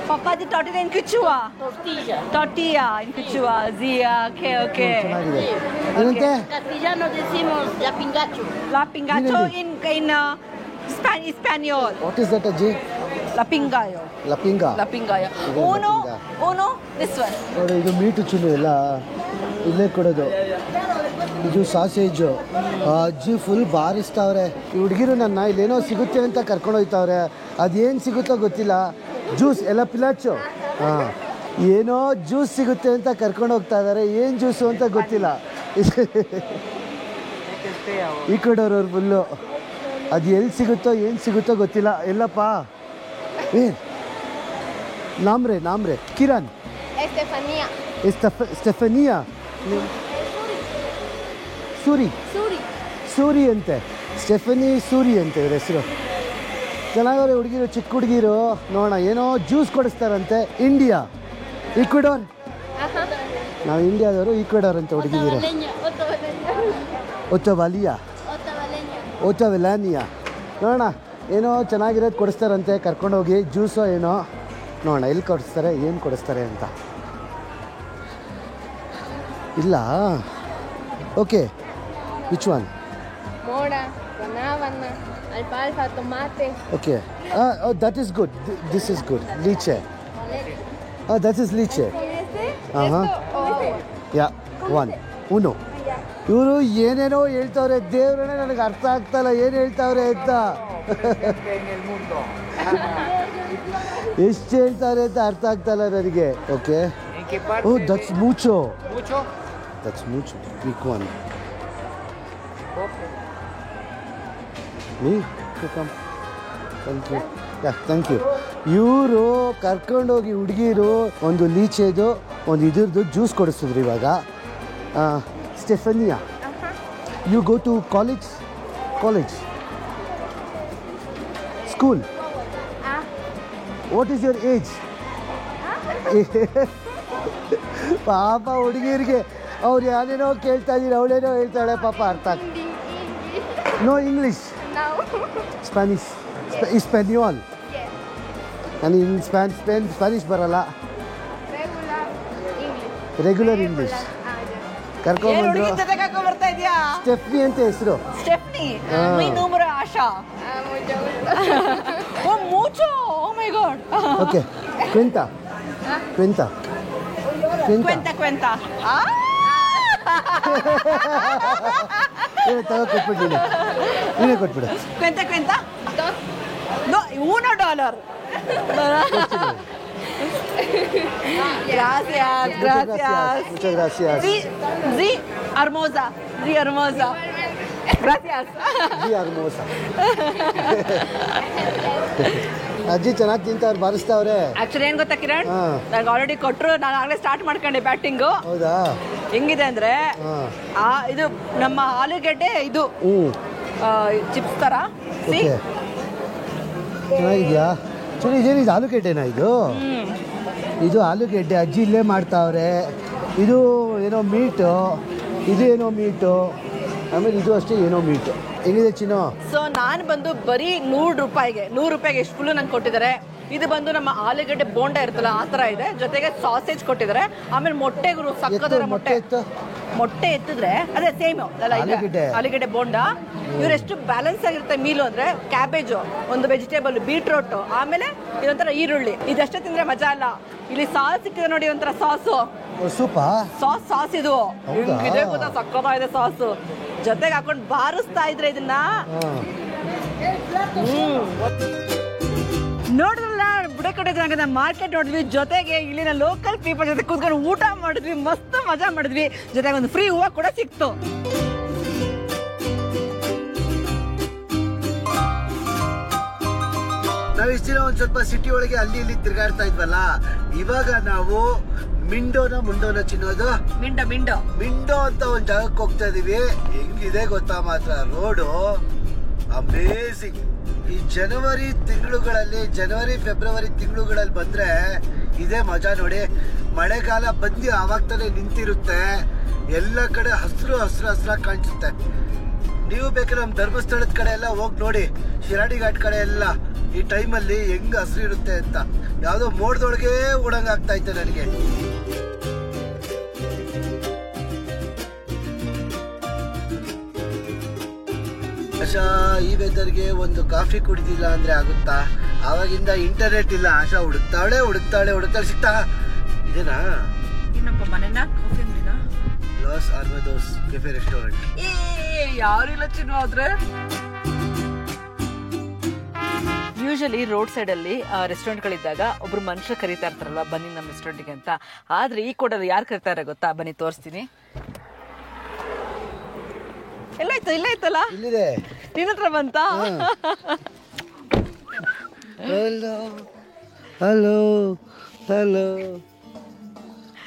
Papá de tortilla en Quechua. Tortilla en Quechua. Zia, okay. ಚೆನ್ನಾಗಿದೆ. ಏನಂತೆ? Castellano decimos la pingacho. La pingacho in Spanish. What is that, Ajay? La pingayo. La pinga. Uno, this one. ನೋಡಿ, ಇದು meet ಚಿನ್ನು ಎಲ್ಲ ಇಲ್ಲೇ ಕೊಡೋದು. ಇದು ಸಾಸೇಜು. ಅಜ್ಜಿ full ಬಾರಿಸ್ತಾವ್ರೆ. ಈ ಹುಡುಗಿರು ನನ್ನ ಇಲ್ಲೇನೋ ಸಿಗುತ್ತೆ ಅಂತ ಕರ್ಕೊಂಡು ಹೋಗ್ತಾವ್ರೆ. ಅದೇನು ಸಿಗುತ್ತೋ ಗೊತ್ತಿಲ್ಲ. ಜ್ಯೂಸ್ ಎಲ್ಲ ಪಿಲಾಚು. ಏನೋ ಜ್ಯೂಸ್ ಸಿಗುತ್ತೆ ಅಂತ ಕರ್ಕೊಂಡು ಹೋಗ್ತಾ ಇದ್ದಾರೆ. ಏನು ಜ್ಯೂಸು ಅಂತ ಗೊತ್ತಿಲ್ಲ. ಈ ಕಡೆಯವ್ರವ್ರು ಫುಲ್ಲು ಅದು ಎಲ್ಲಿ ಸಿಗುತ್ತೋ ಏನು ಸಿಗುತ್ತೋ ಗೊತ್ತಿಲ್ಲ. ಎಲ್ಲಪ್ಪ ಏನು ನಾಮ್ರೆ ಕಿರಣ್ ಸ್ಟೆಫನಿಯಾ ಸೂರಿ ಅಂತೆ. ಸ್ಟೆಫನಿ ಸೂರಿ ಅಂತೆ ಇವ್ರ ಹೆಸರು. ಚೆನ್ನಾಗವ್ರೆ ಹುಡುಗಿರು, ಚಿಕ್ಕ ಹುಡುಗಿರು. ನೋಡೋಣ, ಏನೋ ಜ್ಯೂಸ್ ಕೊಡಿಸ್ತಾರಂತೆ. ಇಂಡಿಯಾ, ಈಕ್ವೆಡೋರ್. ನಾವು ಇಂಡಿಯಾದವರು, ಈಕ್ವೆಡೋರ್ ಅಂತ ಹುಡುಗಿದಿರು. ಓಟೋವೆಲಾನಿಯಾ. ನೋಡೋಣ, ಏನೋ ಚೆನ್ನಾಗಿರೋದು ಕೊಡಿಸ್ತಾರಂತೆ, ಕರ್ಕೊಂಡೋಗಿ. ಜ್ಯೂಸೋ ಏನೋ ನೋಡೋಣ, ಎಲ್ಲಿ ಕೊಡಿಸ್ತಾರೆ, ಏನು ಕೊಡಿಸ್ತಾರೆ ಅಂತ. ಇಲ್ಲ. Okay, which one? Mora, guanábana, alfalfa, tomate. Okay. That is good. This is good. Lychee. That is lychee. Yeah, uno. ಇವರು ಏನೇನೋ ಹೇಳ್ತಾವ್ರೆ, ದೇವ್ರೇ ನನಗೆ ಅರ್ಥ ಆಗ್ತಾಯಿಲ್ಲ ಏನು ಹೇಳ್ತಾವ್ರೆ ಅಂತ. ಎಷ್ಟು ಹೇಳ್ತಾರೆ ಅಂತ ಅರ್ಥ ಆಗ್ತಾಯಿಲ್ಲ ನನಗೆ. Okay. That's mucho. That's mucho. Big one. Me? Come. Thank you. Yeah, thank you. ಇವರು ಕರ್ಕೊಂಡೋಗಿ ಹುಡುಗಿರು ಒಂದು ಲೀಚೆದು ಒಂದು ಇದ್ರದ್ದು ಜ್ಯೂಸ್ ಕೊಡಿಸಿದ್ರು ಇವಾಗ. Stefania, you go to college school. What is your age? ಪಾಪ ಹುಡುಗಿರಿಗೆ ಅವ್ರು ಯಾರೇನೋ ಕೇಳ್ತಾ ಇದ್ದೀರಿ, ಅವಳೇನೋ ಹೇಳ್ತಾಳೆ, ಪಾಪ ಅರ್ಥ ಆಗ್ತದೆ. ನೋ ಇಂಗ್ಲೀಷ್, ಸ್ಪ್ಯಾನಿಷ್, ಸ್ಪೆನ್ಯೋಲ್. ನನಗೆ ಸ್ಪ್ಯಾನಿಷ್ ಬರಲ್ಲ. Regular English. ಕರ್ಕೊಂಡ್ಬಂದ್ರು. ಸ್ಟೆಫ್ನಿ ಅಂತ ಹೆಸರು. Stephanie. Mi nombre es Asha. Oh, mucho. Oh my God. Okay. Cuenta. Cuenta. ಕೊಟ್ಬಿಟ್ಟು ನೀನೇ ಕೊಟ್ಬಿಡು. Cuenta. No, $1. Gracias. Muchas gracias. Sí, hermosa. Gracias. ಅಜ್ಜಿ ಯಾರು ಮೋಸ. ಅಜ್ಜಿ ಚೆನ್ನಾಗಿ ತಿಂತವ್ರು ಬಾರಿಸ್ತಾವ್ರೆ. ಆಕ್ಚುಲಿ ಏನ್ ಗೊತ್ತಾ ಕಿರಣ್, ನನಗೆ ಆಲ್ರೆಡಿ ಕೊಟ್ಟರು, ನಾನು ಆಗಲೇ ಸ್ಟಾರ್ಟ್ ಮಾಡ್ಕೊಂಡೆ ಬ್ಯಾಟಿಂಗು. ಹೌದಾ? ಹೆಂಗಿದೆ ಅಂದ್ರೆ ಇದು ನಮ್ಮ ಆಲೂಗೆಡ್ಡೆ ಇದು ಚಿಪ್ಸ್ ತರ. ಚೆನ್ನಾಗಿದ್ಯಾ? ಚಲೋ ಇದೇನಿದು ಆಲೂಗೆಡ್ಡೆನಾ ಇದು? ಇದು ಆಲೂಗೆಡ್ಡೆ ಅಜ್ಜಿ ಇಲ್ಲೇ ಮಾಡ್ತಾವ್ರೆ. ಇದು ಏನೋ ಮೀಟು, ಇದು ಏನೋ ಮೀಟು, ಆಮೇಲೆ ಇದು ಅಷ್ಟೇ ಏನೋ ಮೀಟು. ಹೆಂಗಿದೆ ಚಿನ್ನು? ಸೊ ನಾನು ಬಂದು ಬರೀ 100 ರೂಪಾಯಿಗೆ ಎಷ್ಟು ಫುಲ್ಲು ನಂಗೆ ಕೊಟ್ಟಿದ್ದಾರೆ. ಇದು ಬಂದು ನಮ್ಮ ಆಲೂಗಡ್ಡೆ ಬೋಂಡ ಇರ್ತಲ್ಲ ಆ ಥರ ಇದೆ, ಜೊತೆಗೆ ಸಾಸೇಜ್ ಕೊಟ್ಟಿದ್ದಾರೆ. ಆಮೇಲೆ ಮೊಟ್ಟೆ ಗುರು ಸಕ್ಕದರ ಮೊಟ್ಟೆ ಎತ್ತಿದ್ರೆ ಅದೇ ಸೇಮ್ ಆಲೂಗಡ್ಡೆ ಬೋಂಡ. ಇವರೆಷ್ಟು ಬ್ಯಾಲೆನ್ಸ್ ಆಗಿರುತ್ತೆ ಮೀಲು ಅಂದ್ರೆ, ಕ್ಯಾಬೇಜು, ಒಂದು ವೆಜಿಟೇಬಲ್, ಬೀಟ್ರೋಟು, ಆಮೇಲೆ ಇದೊಂಥರ ಈರುಳ್ಳಿ. ಇದಷ್ಟೇ ತಿಂದ್ರೆ ಮಜಾ ಅಲ್ಲ. ಇಲ್ಲಿ ಸಾಸ್ ಸಿಕ್ಕಿದೆ ನೋಡಿ, ಒಂಥರ ಸಾಸು, ಸಾಸ್ ಇದು ಇದೆ ಗೊತ್ತಾ, ಸಕ್ಕತ್ತಾಗಿದೆ ಸಾಸು. ಜೊತೆಗೆ ಹಾಕೊಂಡು ಬಾರಿಸ್ತಾ ಇದ್ರೆ ಇದನ್ನ. ನೋಡಿದ್ರಲ್ಲ ಬುಡಕಟ್ಟೆ ಜನಾಂಗದ ಮಾರ್ಕೆಟ್ ನೋಡಿದ್ವಿ, ಜೊತೆಗೆ ಇಲ್ಲಿನ ಲೋಕಲ್ ಪೀಪಲ್ ಜೊತೆ ಕೂತ್ಕೊಂಡು ಊಟ ಮಾಡಿದ್ವಿ, ಮಸ್ತ್ ಮಜಾ ಮಾಡಿದ್ವಿ. ಜೊತೆಗೆ ಒಂದು ಫ್ರೀ ಹೂವು ಕೂಡ ಸಿಕ್ತು. ನಾವು ಇಷ್ಟ ದಿನ ಒಂದ್ ಸ್ವಲ್ಪ ಸಿಟಿ ಒಳಗೆ ಅಲ್ಲಿ ಇಲ್ಲಿ ತಿರ್ಗಾಡ್ತಾ ಇದ್ವಲ್ಲ, ಇವಾಗ ನಾವು ಮುಂಡೋನ ಚಿನ್ನೋದು ಮಿಂಡೋ ಅಂತ ಒಂದ್ ಜಾಗಕ್ಕೆ ಹೋಗ್ತಾ ಇದೀವಿ. ಹೆಂಗಿದೆ ಗೊತ್ತಾ ಮಾತ್ರ ರೋಡು, ಅಮೇಸಿಂಗ್. ಈ ಜನವರಿ ಫೆಬ್ರವರಿ ತಿಂಗಳುಗಳಲ್ಲಿ ಬಂದ್ರೆ ಇದೇ ಮಜಾ ನೋಡಿ. ಮಳೆಗಾಲ ಬಂದು ಆವಾಗ ತಾನೇ ನಿಂತಿರುತ್ತೆ, ಎಲ್ಲ ಕಡೆ ಹಸಿರಾಗಿ ಕಾಣಿಸುತ್ತೆ. ನೀವು ಬೇಕಾದ್ರೆ ನಮ್ಮ ಧರ್ಮಸ್ಥಳದ ಕಡೆ ಎಲ್ಲ ಹೋಗಿ ನೋಡಿ, ಶಿರಾಡಿ ಘಾಟ್ ಕಡೆ ಎಲ್ಲ ಈ ಟೈಮಲ್ಲಿ ಹೆಂಗ್ ಹಸಿರು ಇರುತ್ತೆ ಅಂತ. ಯಾವುದೋ ಮೋಡದೊಳಗೆ ಓಡಂಗ್ ಆಗ್ತಾ ಇತ್ತು ನನಗೆ. ಆಶಾ ಈ ವೆದರ್ಗೆ ಒಂದು ಕಾಫಿ ಕುಡಿದಿಲ್ಲ ಅಂದ್ರೆ ಆಗುತ್ತಾ? ಆವಾಗಿಂದ ಇಂಟರ್ನೆಟ್ ಇಲ್ಲ, ಆಶಾ ಹುಡುಕ್ತಾಳೆ ಸಿಗ್ತಾ ಇದೇನಾ? ಇನ್ನೊಬ್ಬ ಮನೆನ ಕಾಫಿ ಅಂಗಡಿನ ಲಾಸ್ ಆಲ್ಮಡೋಸ್ ಕೆಫೆ ರೆಸ್ಟೋರೆಂಟ್. ಯಾರಿಲ್ಲ ಚಿನ್ನು. ಆದ್ರೆ ಯೂಶಲಿ ರೋಡ್ ಸೈಡ್ ಅಲ್ಲಿ ರೆಸ್ಟೋರೆಂಟ್ಗಳಿದ್ದಾಗ ಒಬ್ರು ಮನುಷ್ಯ ಕರೀತಾ ಇರ್ತಾರಲ್ಲ, ಬನ್ನಿ ನಮ್ಮ ರೆಸ್ಟೋರೆಂಟ್ಗೆ ಅಂತ. ಆದ್ರೆ ಈ ಕೊಡಲ್ಲಿ ಯಾರು ಕರೀತಾರೆ ಗೊತ್ತಾ? ಬನ್ನಿ ತೋರಿಸ್ತೀನಿ. ಇಲ್ಲ ಇತ್ತಲ್ಲ, ಇಲ್ಲಿದೆ. ನಿನ್ನ ಹತ್ರ ಬಂತ? ಹಲೋ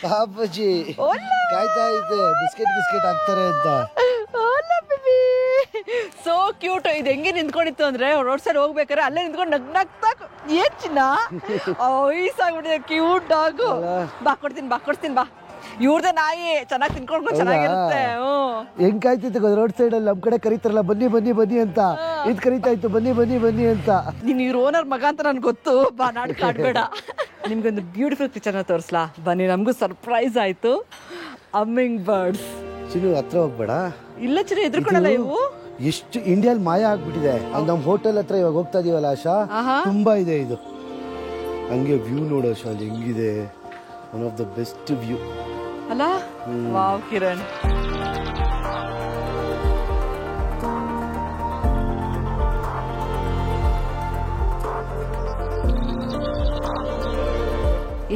ಪಾಪಜಿ ಕಾಯ್ತಾ ಇದ್ದೆ, ಬಿಸ್ಕೆಟ್ ಹಾಕ್ತಾರೆ ಅಂತ. So cute. ಇದು ಹೆಂಗೆ ನಿಂತ್ಕೊಂಡಿತ್ತು ಅಂದ್ರೆ, ರೋಡ್ ಸೈಡ್ ಹೋಗ್ಬೇಕಾರೆ ಅಲ್ಲೇ ನಿಂತ್ಕೊಂಡು ನಗ್ನಗ್ತಾ, ಏನ್ ಚಿನ್ನ ವಯಸ್ಸಾಗ್ಬಿಟ್ಟಿದೆ, ಕ್ಯೂಟ್ ಡಾಗ್. ಬಾ ಕೊಡ್ತೀನಿ ಬಾ. ಇವ್ರದೇ ನಾಯಿ ಚೆನ್ನಾಗಿ ತಿನ್ಕೊಂಡು ಚೆನ್ನಾಗಿರುತ್ತೆ. ಹೆಂಗ್ ಕಾಯ್ತಿತ್ತು ರೋಡ್ ಸೈಡ್ ಅಲ್ಲಿ ನಮ್ ಕಡೆ ಕರೀತಾರಲ್ಲ, ಬನ್ನಿ ಅಂತ. ಇದ್ ಕರೀತಾ ಇತ್ತು, ಬನ್ನಿ ಅಂತ. ನೀನ್ ಇವ್ರ ಓನರ್ ಮಗ ಅಂತ ನನ್ಗೆ ಗೊತ್ತು, ಬಾ ನಾಟಕ ಆಡ್ಬೇಡ. ನಿಮ್ಗೊಂದು ಬ್ಯೂಟಿಫುಲ್ ಪಿಕ್ಚರ್ನ ತೋರಿಸ್ಲಾ ಬನ್ನಿ. ನಮಗೂ ಸರ್ಪ್ರೈಸ್ ಆಯ್ತು. Humming birds. ಚಿನ್ನು ಹತ್ರ ಹೋಗ್ಬೇಡ. ಇಲ್ಲ ಚಿನ್ನು, ಎದ್ರುಕೊಳಲ್ಲ ಇವು. ಎಷ್ಟು ಇಂಡಿಯಾಲ್ ಮಾಯ ಆಗ್ಬಿಟ್ಟಿದೆ. ನಮ್ ಹೋಟೆಲ್ ಹತ್ರ ಇವಾಗ ಹೋಗ್ತಾ ಇದೀವಲ್ಲ ಆಶಾ, ತುಂಬಾ ಇದೆ ಇದು. ಹಂಗೆ ವ್ಯೂ ನೋಡು ಆಶಾ, ಅಲ್ಲಿ ಹೆಂಗಿದೆ. One of the best view ಅಲ್ಲ? ವಾವ್ ಕಿರಣ್.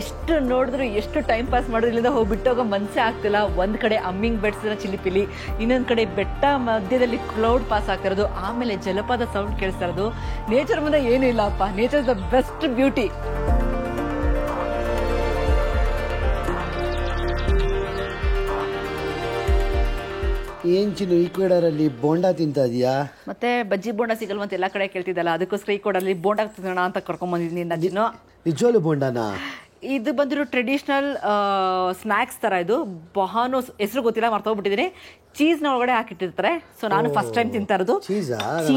ಎಷ್ಟು ನೋಡಿದ್ರು, ಎಷ್ಟು ಟೈಮ್ ಪಾಸ್ ಮಾಡಿದ್ರು ಇಲ್ಲಿಂದ ಹೋಗ್ಬಿಟ್ಟೋಗೋ ಮನಸ್ಸೇ ಆಗ್ತಿಲ್ಲ. ಒಂದ್ ಕಡೆ ಅಮ್ಮಿಂಗ್ ಬೆಡ್ಸ್ ಚಿಲಿಪಿಲಿ, ಇನ್ನೊಂದ್ ಕಡೆ ಬೆಟ್ಟ ಮಧ್ಯದಲ್ಲಿ ಕ್ಲೌಡ್ ಪಾಸ್ ಆಗ್ತಿರೋದು, ಆಮೇಲೆ ಜಲಪಾತ ಸೌಂಡ್ ಕೇಳಿಸ್ತಾ ಇರೋದು. ನೇಚರ್ ಮುಂದೆ ಏನೂ ಇಲ್ಲಪ್ಪ. Nature the best beauty. ಏನ್ ಚಿನ್ನು ಈಕ್ವೇಡರ್ ಅಲ್ಲಿ ಬೋಂಡಾ ತಿಂತಾ ಇದೀಯಾ? ಮತ್ತೆ ಬಜ್ಜಿ ಬೋಂಡ ಸಿಗಲ್ವಂತ ಎಲ್ಲ ಕಡೆ ಕೇಳ್ತಿದ್ದಲ್ಲ, ಅದಕ್ಕೋಸ್ಕರ ಈಕ್ವೇಡರ್ಲಿ ಬೋಂಡಾ ತಿನ್ನೋಣ ಅಂತ ಕರ್ಕೊಂಡ್ ಬಂದಿದ್ದೀನಿ ಚಿನ್ನು. ನಿಜವಾಗ್ಲೂ ಬೋಂಡಾನಾ? ಇದು ಬಂದಿರೋ ಟ್ರೆಡಿಷನಲ್ ಸ್ನ್ಯಾಕ್ಸ್ ತರ. ಇದು ಬಹಾನು ಹೆಸರು ಗೊತ್ತಿಲ್ಲ, ಮರ್ತೋಗ್ಬಿಟ್ಟಿದ್ದೀನಿ. ಚೀಸ್ ನ ಒಳಗಡೆ ಹಾಕಿಟ್ಟಿರ್ತಾರೆ. ಸೊ ನಾನು ಫಸ್ಟ್ ಟೈಮ್ ತಿಂತಾ ಇರೋದು.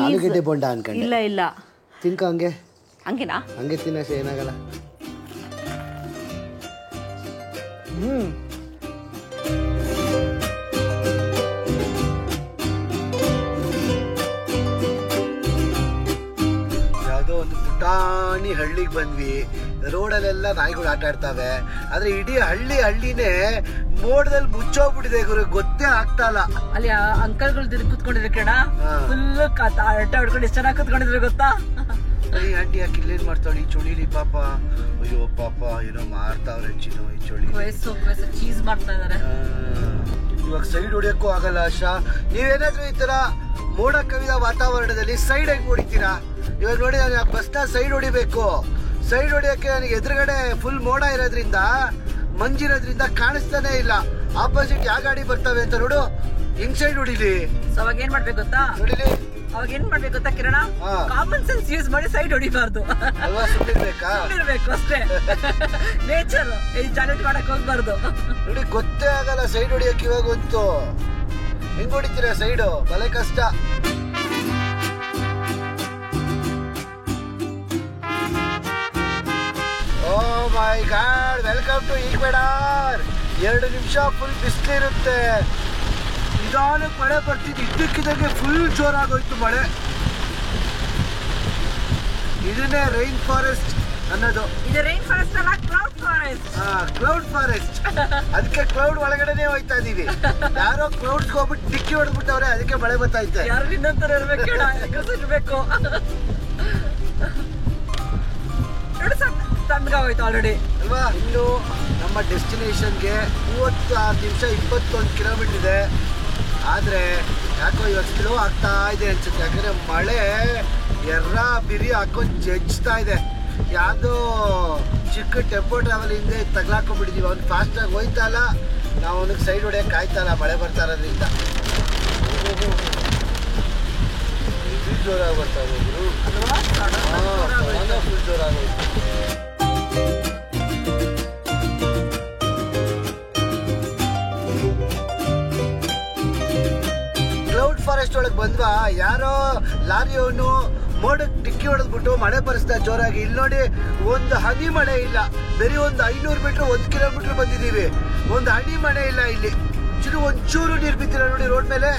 ಆಲೂಗಡ್ಡೆ ಬೋಂಡಾ ಅನ್ಕೊಂಡೆ. ಇಲ್ಲ ತಿನ್ಕ ಹಂಗೇನಾ? ಹಂಗೆ ತಿನ್ನ ಏನಾಗಲ್ಲ. ಯಾವುದೋ ಒಂದು ಪುಟಾಣಿ ಹಳ್ಳಿಗೆ ಬಂದ್ವಿ. ರೋಡಲ್ಲೆಲ್ಲ ನಾಯಿಗಳು ಆಟ ಆಡ್ತಾವೆ, ಆದ್ರೆ ಇಡೀ ಹಳ್ಳಿನೇ ಮೋಡದಲ್ಲಿ ಮುಚ್ಚೋಗ್ಬಿಟ್ಟಿದೆ ಗುರು, ಗೊತ್ತೇ ಆಗ್ತಾ ಇಲ್ಲ. ಅಲ್ಲಿ ಅಂಕಲ್ಗಳು ಕುತ್ಕೊಂಡಿದ್ರು ಕಣ, ಫುಲ್ ಆಟ ಆಡ್ಕೊಂಡು ಎಷ್ಟು ಚೆನ್ನಾಗಿ ಕುತ್ಕೊಂಡಿದ್ರು ಗೊತ್ತಾ? ಈ ಆಂಟಿ ಯಾಕೆ ಇಲ್ಲೇನ್ ಮಾಡ್ತಾಳೆ ಈ ಚುಳಿಲಿ ಪಾಪ? ಅಯ್ಯೋ ಪಾಪ, ಏನೋ ಮಾಡ್ತಾವ್ರೆ ಚಿನ್ನು ಈ ಚುಳಿ. ಚೀಸ್ ಮಾಡ್ತಾ ಇದಾರೆ. ಇವಾಗ ಸೈಡ್ ಹೊಡಿಯಕ್ಕೂ ಆಗಲ್ಲ ಆಶಾ. ನೀವೇನಾದ್ರೂ ಈ ತರ ಮೋಡ ಕವಿದ ವಾತಾವರಣದಲ್ಲಿ ಸೈಡ್ ಹೆಂಗ್ ಹೊಡಿತೀರಾ? ಇವಾಗ ನೋಡಿ, ನಾನು ಬಸ್ನ ಸೈಡ್ ಹೊಡಿಬೇಕು. ಸೈಡ್ ಹೊಡಿಯೋಕೆ ನನಗೆ ಎದುರುಗಡೆ ಫುಲ್ ಮೋಡ ಇರೋದ್ರಿಂದ, ಮಂಜಿರೋದ್ರಿಂದ ಕಾಣಿಸ್ತಾನೆ ಇಲ್ಲ. ಆಪೋಸಿಟ್ ಯಾವ ಗಾಡಿ ಬರ್ತವೆ ಅಂತ ನೋಡು, ಹಿಂಗ್ ಸೈಡ್ ಹೊಡಿಲಿ. ಸೊ ಅವಾಗ ಏನ್ ಮಾಡ್ಬೇಕು ಗೊತ್ತಾ? ನೋಡಿಲಿ, ಅವಾಗ ಏನ್ ಮಾಡ್ಬೇಕು ಗೊತ್ತಾ ಕಿರಣ? ಕಾಮನ್ ಸೆನ್ಸ್ ಯೂಸ್ ಮಾಡಿ ಸೈಡ್ ಹೊಡಿಬಾರ್ದು ಅಲ್ವಾ? ಸುಮ್ಮನಿರ್ಬೇಕಾ? ಇರ್ಬೇಕು ಅಷ್ಟೇ. ನೇಚರ್ ಈ ಚಾಲೆಂಜ್ ಮಾಡಕ್ ಹೋಗ್ಬಾರ್ದು. ನೋಡಿ, ಗೊತ್ತೇ ಆಗಲ್ಲ ಸೈಡ್ ಹೊಡಿಯಕ್ಕೆ. ಇವಾಗ ಗೊತ್ತು ಹೆಂಗ್ ಹೊಡಿತೀರ ಸೈಡು, ಬಲೆ ಕಷ್ಟ. ಓ ಮೈ ಗಾಡ್, ವೆಲ್ಕಮ್ ಟು ಈಕ್ವೆಡಾರ್. 2 ನಿಮಿಷ ಫುಲ್ ಬಿಸಿಲಿರುತ್ತೆ. ನಿಧಾನಕ್ಕೆ ಮಳೆ ಬರ್ತಿದ್ದು, ಇದ್ದಕ್ಕಿದ್ದಂಗೆ ಫುಲ್ ಜೋರಾಗೋಯ್ತು ಮಳೆ. ಇದನ್ನೇ ರೈನ್ ಫಾರೆಸ್ಟ್ ಅನ್ನೋದು. ಇದು ರೈನ್ ಫಾರೆಸ್ಟ್ ಅಲ್ಲ, ಕ್ಲೌಡ್ ಫಾರೆಸ್ಟ್. Cloud forest. ಅದಕ್ಕೆ ಕ್ಲೌಡ್ ಒಳಗಡೆನೆ ಹೋಯ್ತಾ ಇದೀವಿ. ಯಾರೋ ಕ್ಲೌಡ್ಸ್ ಹೋಗ್ಬಿಟ್ಟು ಡಿಕ್ಕಿ ಹೊಡೆದ್ಬಿಟ್ಟವ್ರೆ, ಅದಕ್ಕೆ ಮಳೆ ಬರ್ತಾಯ್ತೆ. ಯಾರು ನಿನ್ನಂತರ ಇರ್ಬೇಕು, ಇರ್ಬೇಕು. ತಣ್ಣಗಾಗೋಯ್ತು ಆಲ್ರೆಡಿ ಅಲ್ವಾ? ಇನ್ನು ನಮ್ಮ ಡೆಸ್ಟಿನೇಷನ್ಗೆ 36 ನಿಮಿಷ 21 ಕಿಲೋಮೀಟರ್ ಇದೆ. ಆದರೆ ಯಾಕೋ ಇವತ್ತು ಸ್ಲೋ ಆಗ್ತಾ ಇದೆ ಅನ್ಸುತ್ತೆ. ಯಾಕಂದರೆ ಮಳೆ ಎರ್ರ ಬಿರಿ ಹಾಕೊಂಡು ಜಜ್ತಾ ಇದೆ. ಯಾವುದೋ ಚಿಕ್ಕ ಟೆಂಪೋ ಟ್ರಾವೆಲ್ ಹಿಂದೆ ತಗ್ಲಾಕೊಂಡ್ಬಿಟ್ಟಿದ್ದೀವಿ. ಅವ್ನು ಫಾಸ್ಟಾಗಿ ಹೋಯ್ತಾ ಇಲ್ಲ, ನಾವು ಅವನಿಗೆ ಸೈಡ್ ಹೊಡೆಯೋಕೆ ಆಯ್ತಾ ಇಲ್ಲ, ಮಳೆ ಬರ್ತಾ ಇರೋದ್ರಿಂದ. ಫುಲ್ ಜೋರಾಗಿ ಬರ್ತಾ ಇದ್ರು. ಫುಲ್ ಜೋರಾಗಿ ಹೋಯ್ತು. ಕ್ಲೌಡ್ ಫಾರೆಸ್ಟ್ ಒಳಗೆ ಬಂದ್ವಾ, ಯಾರೋ ಲಾರಿಯವನು ಮೋಡಕ್ಕೆ ಡಿಕ್ಕಿ ಹೊಡೆದ್ಬಿಟ್ಟು ಮಳೆ ಬರಿಸ್ತಾ ಜೋರಾಗಿ. ಇಲ್ಲಿ ನೋಡಿ, ಒಂದು ಹನಿ ಮಳೆ ಇಲ್ಲ. ಬರೀ ಒಂದು 500 ಮೀಟರ್ 1 ಕಿಲೋಮೀಟರ್ ಬಂದಿದ್ದೀವಿ, ಒಂದು ಹನಿ ಮಳೆ ಇಲ್ಲ ಇಲ್ಲಿ. ಒಂಚೂರು ನೀರು ಬಿದ್ದಿಲ್ಲ ನೋಡಿ ರೋಡ್ ಮೇಲೆ.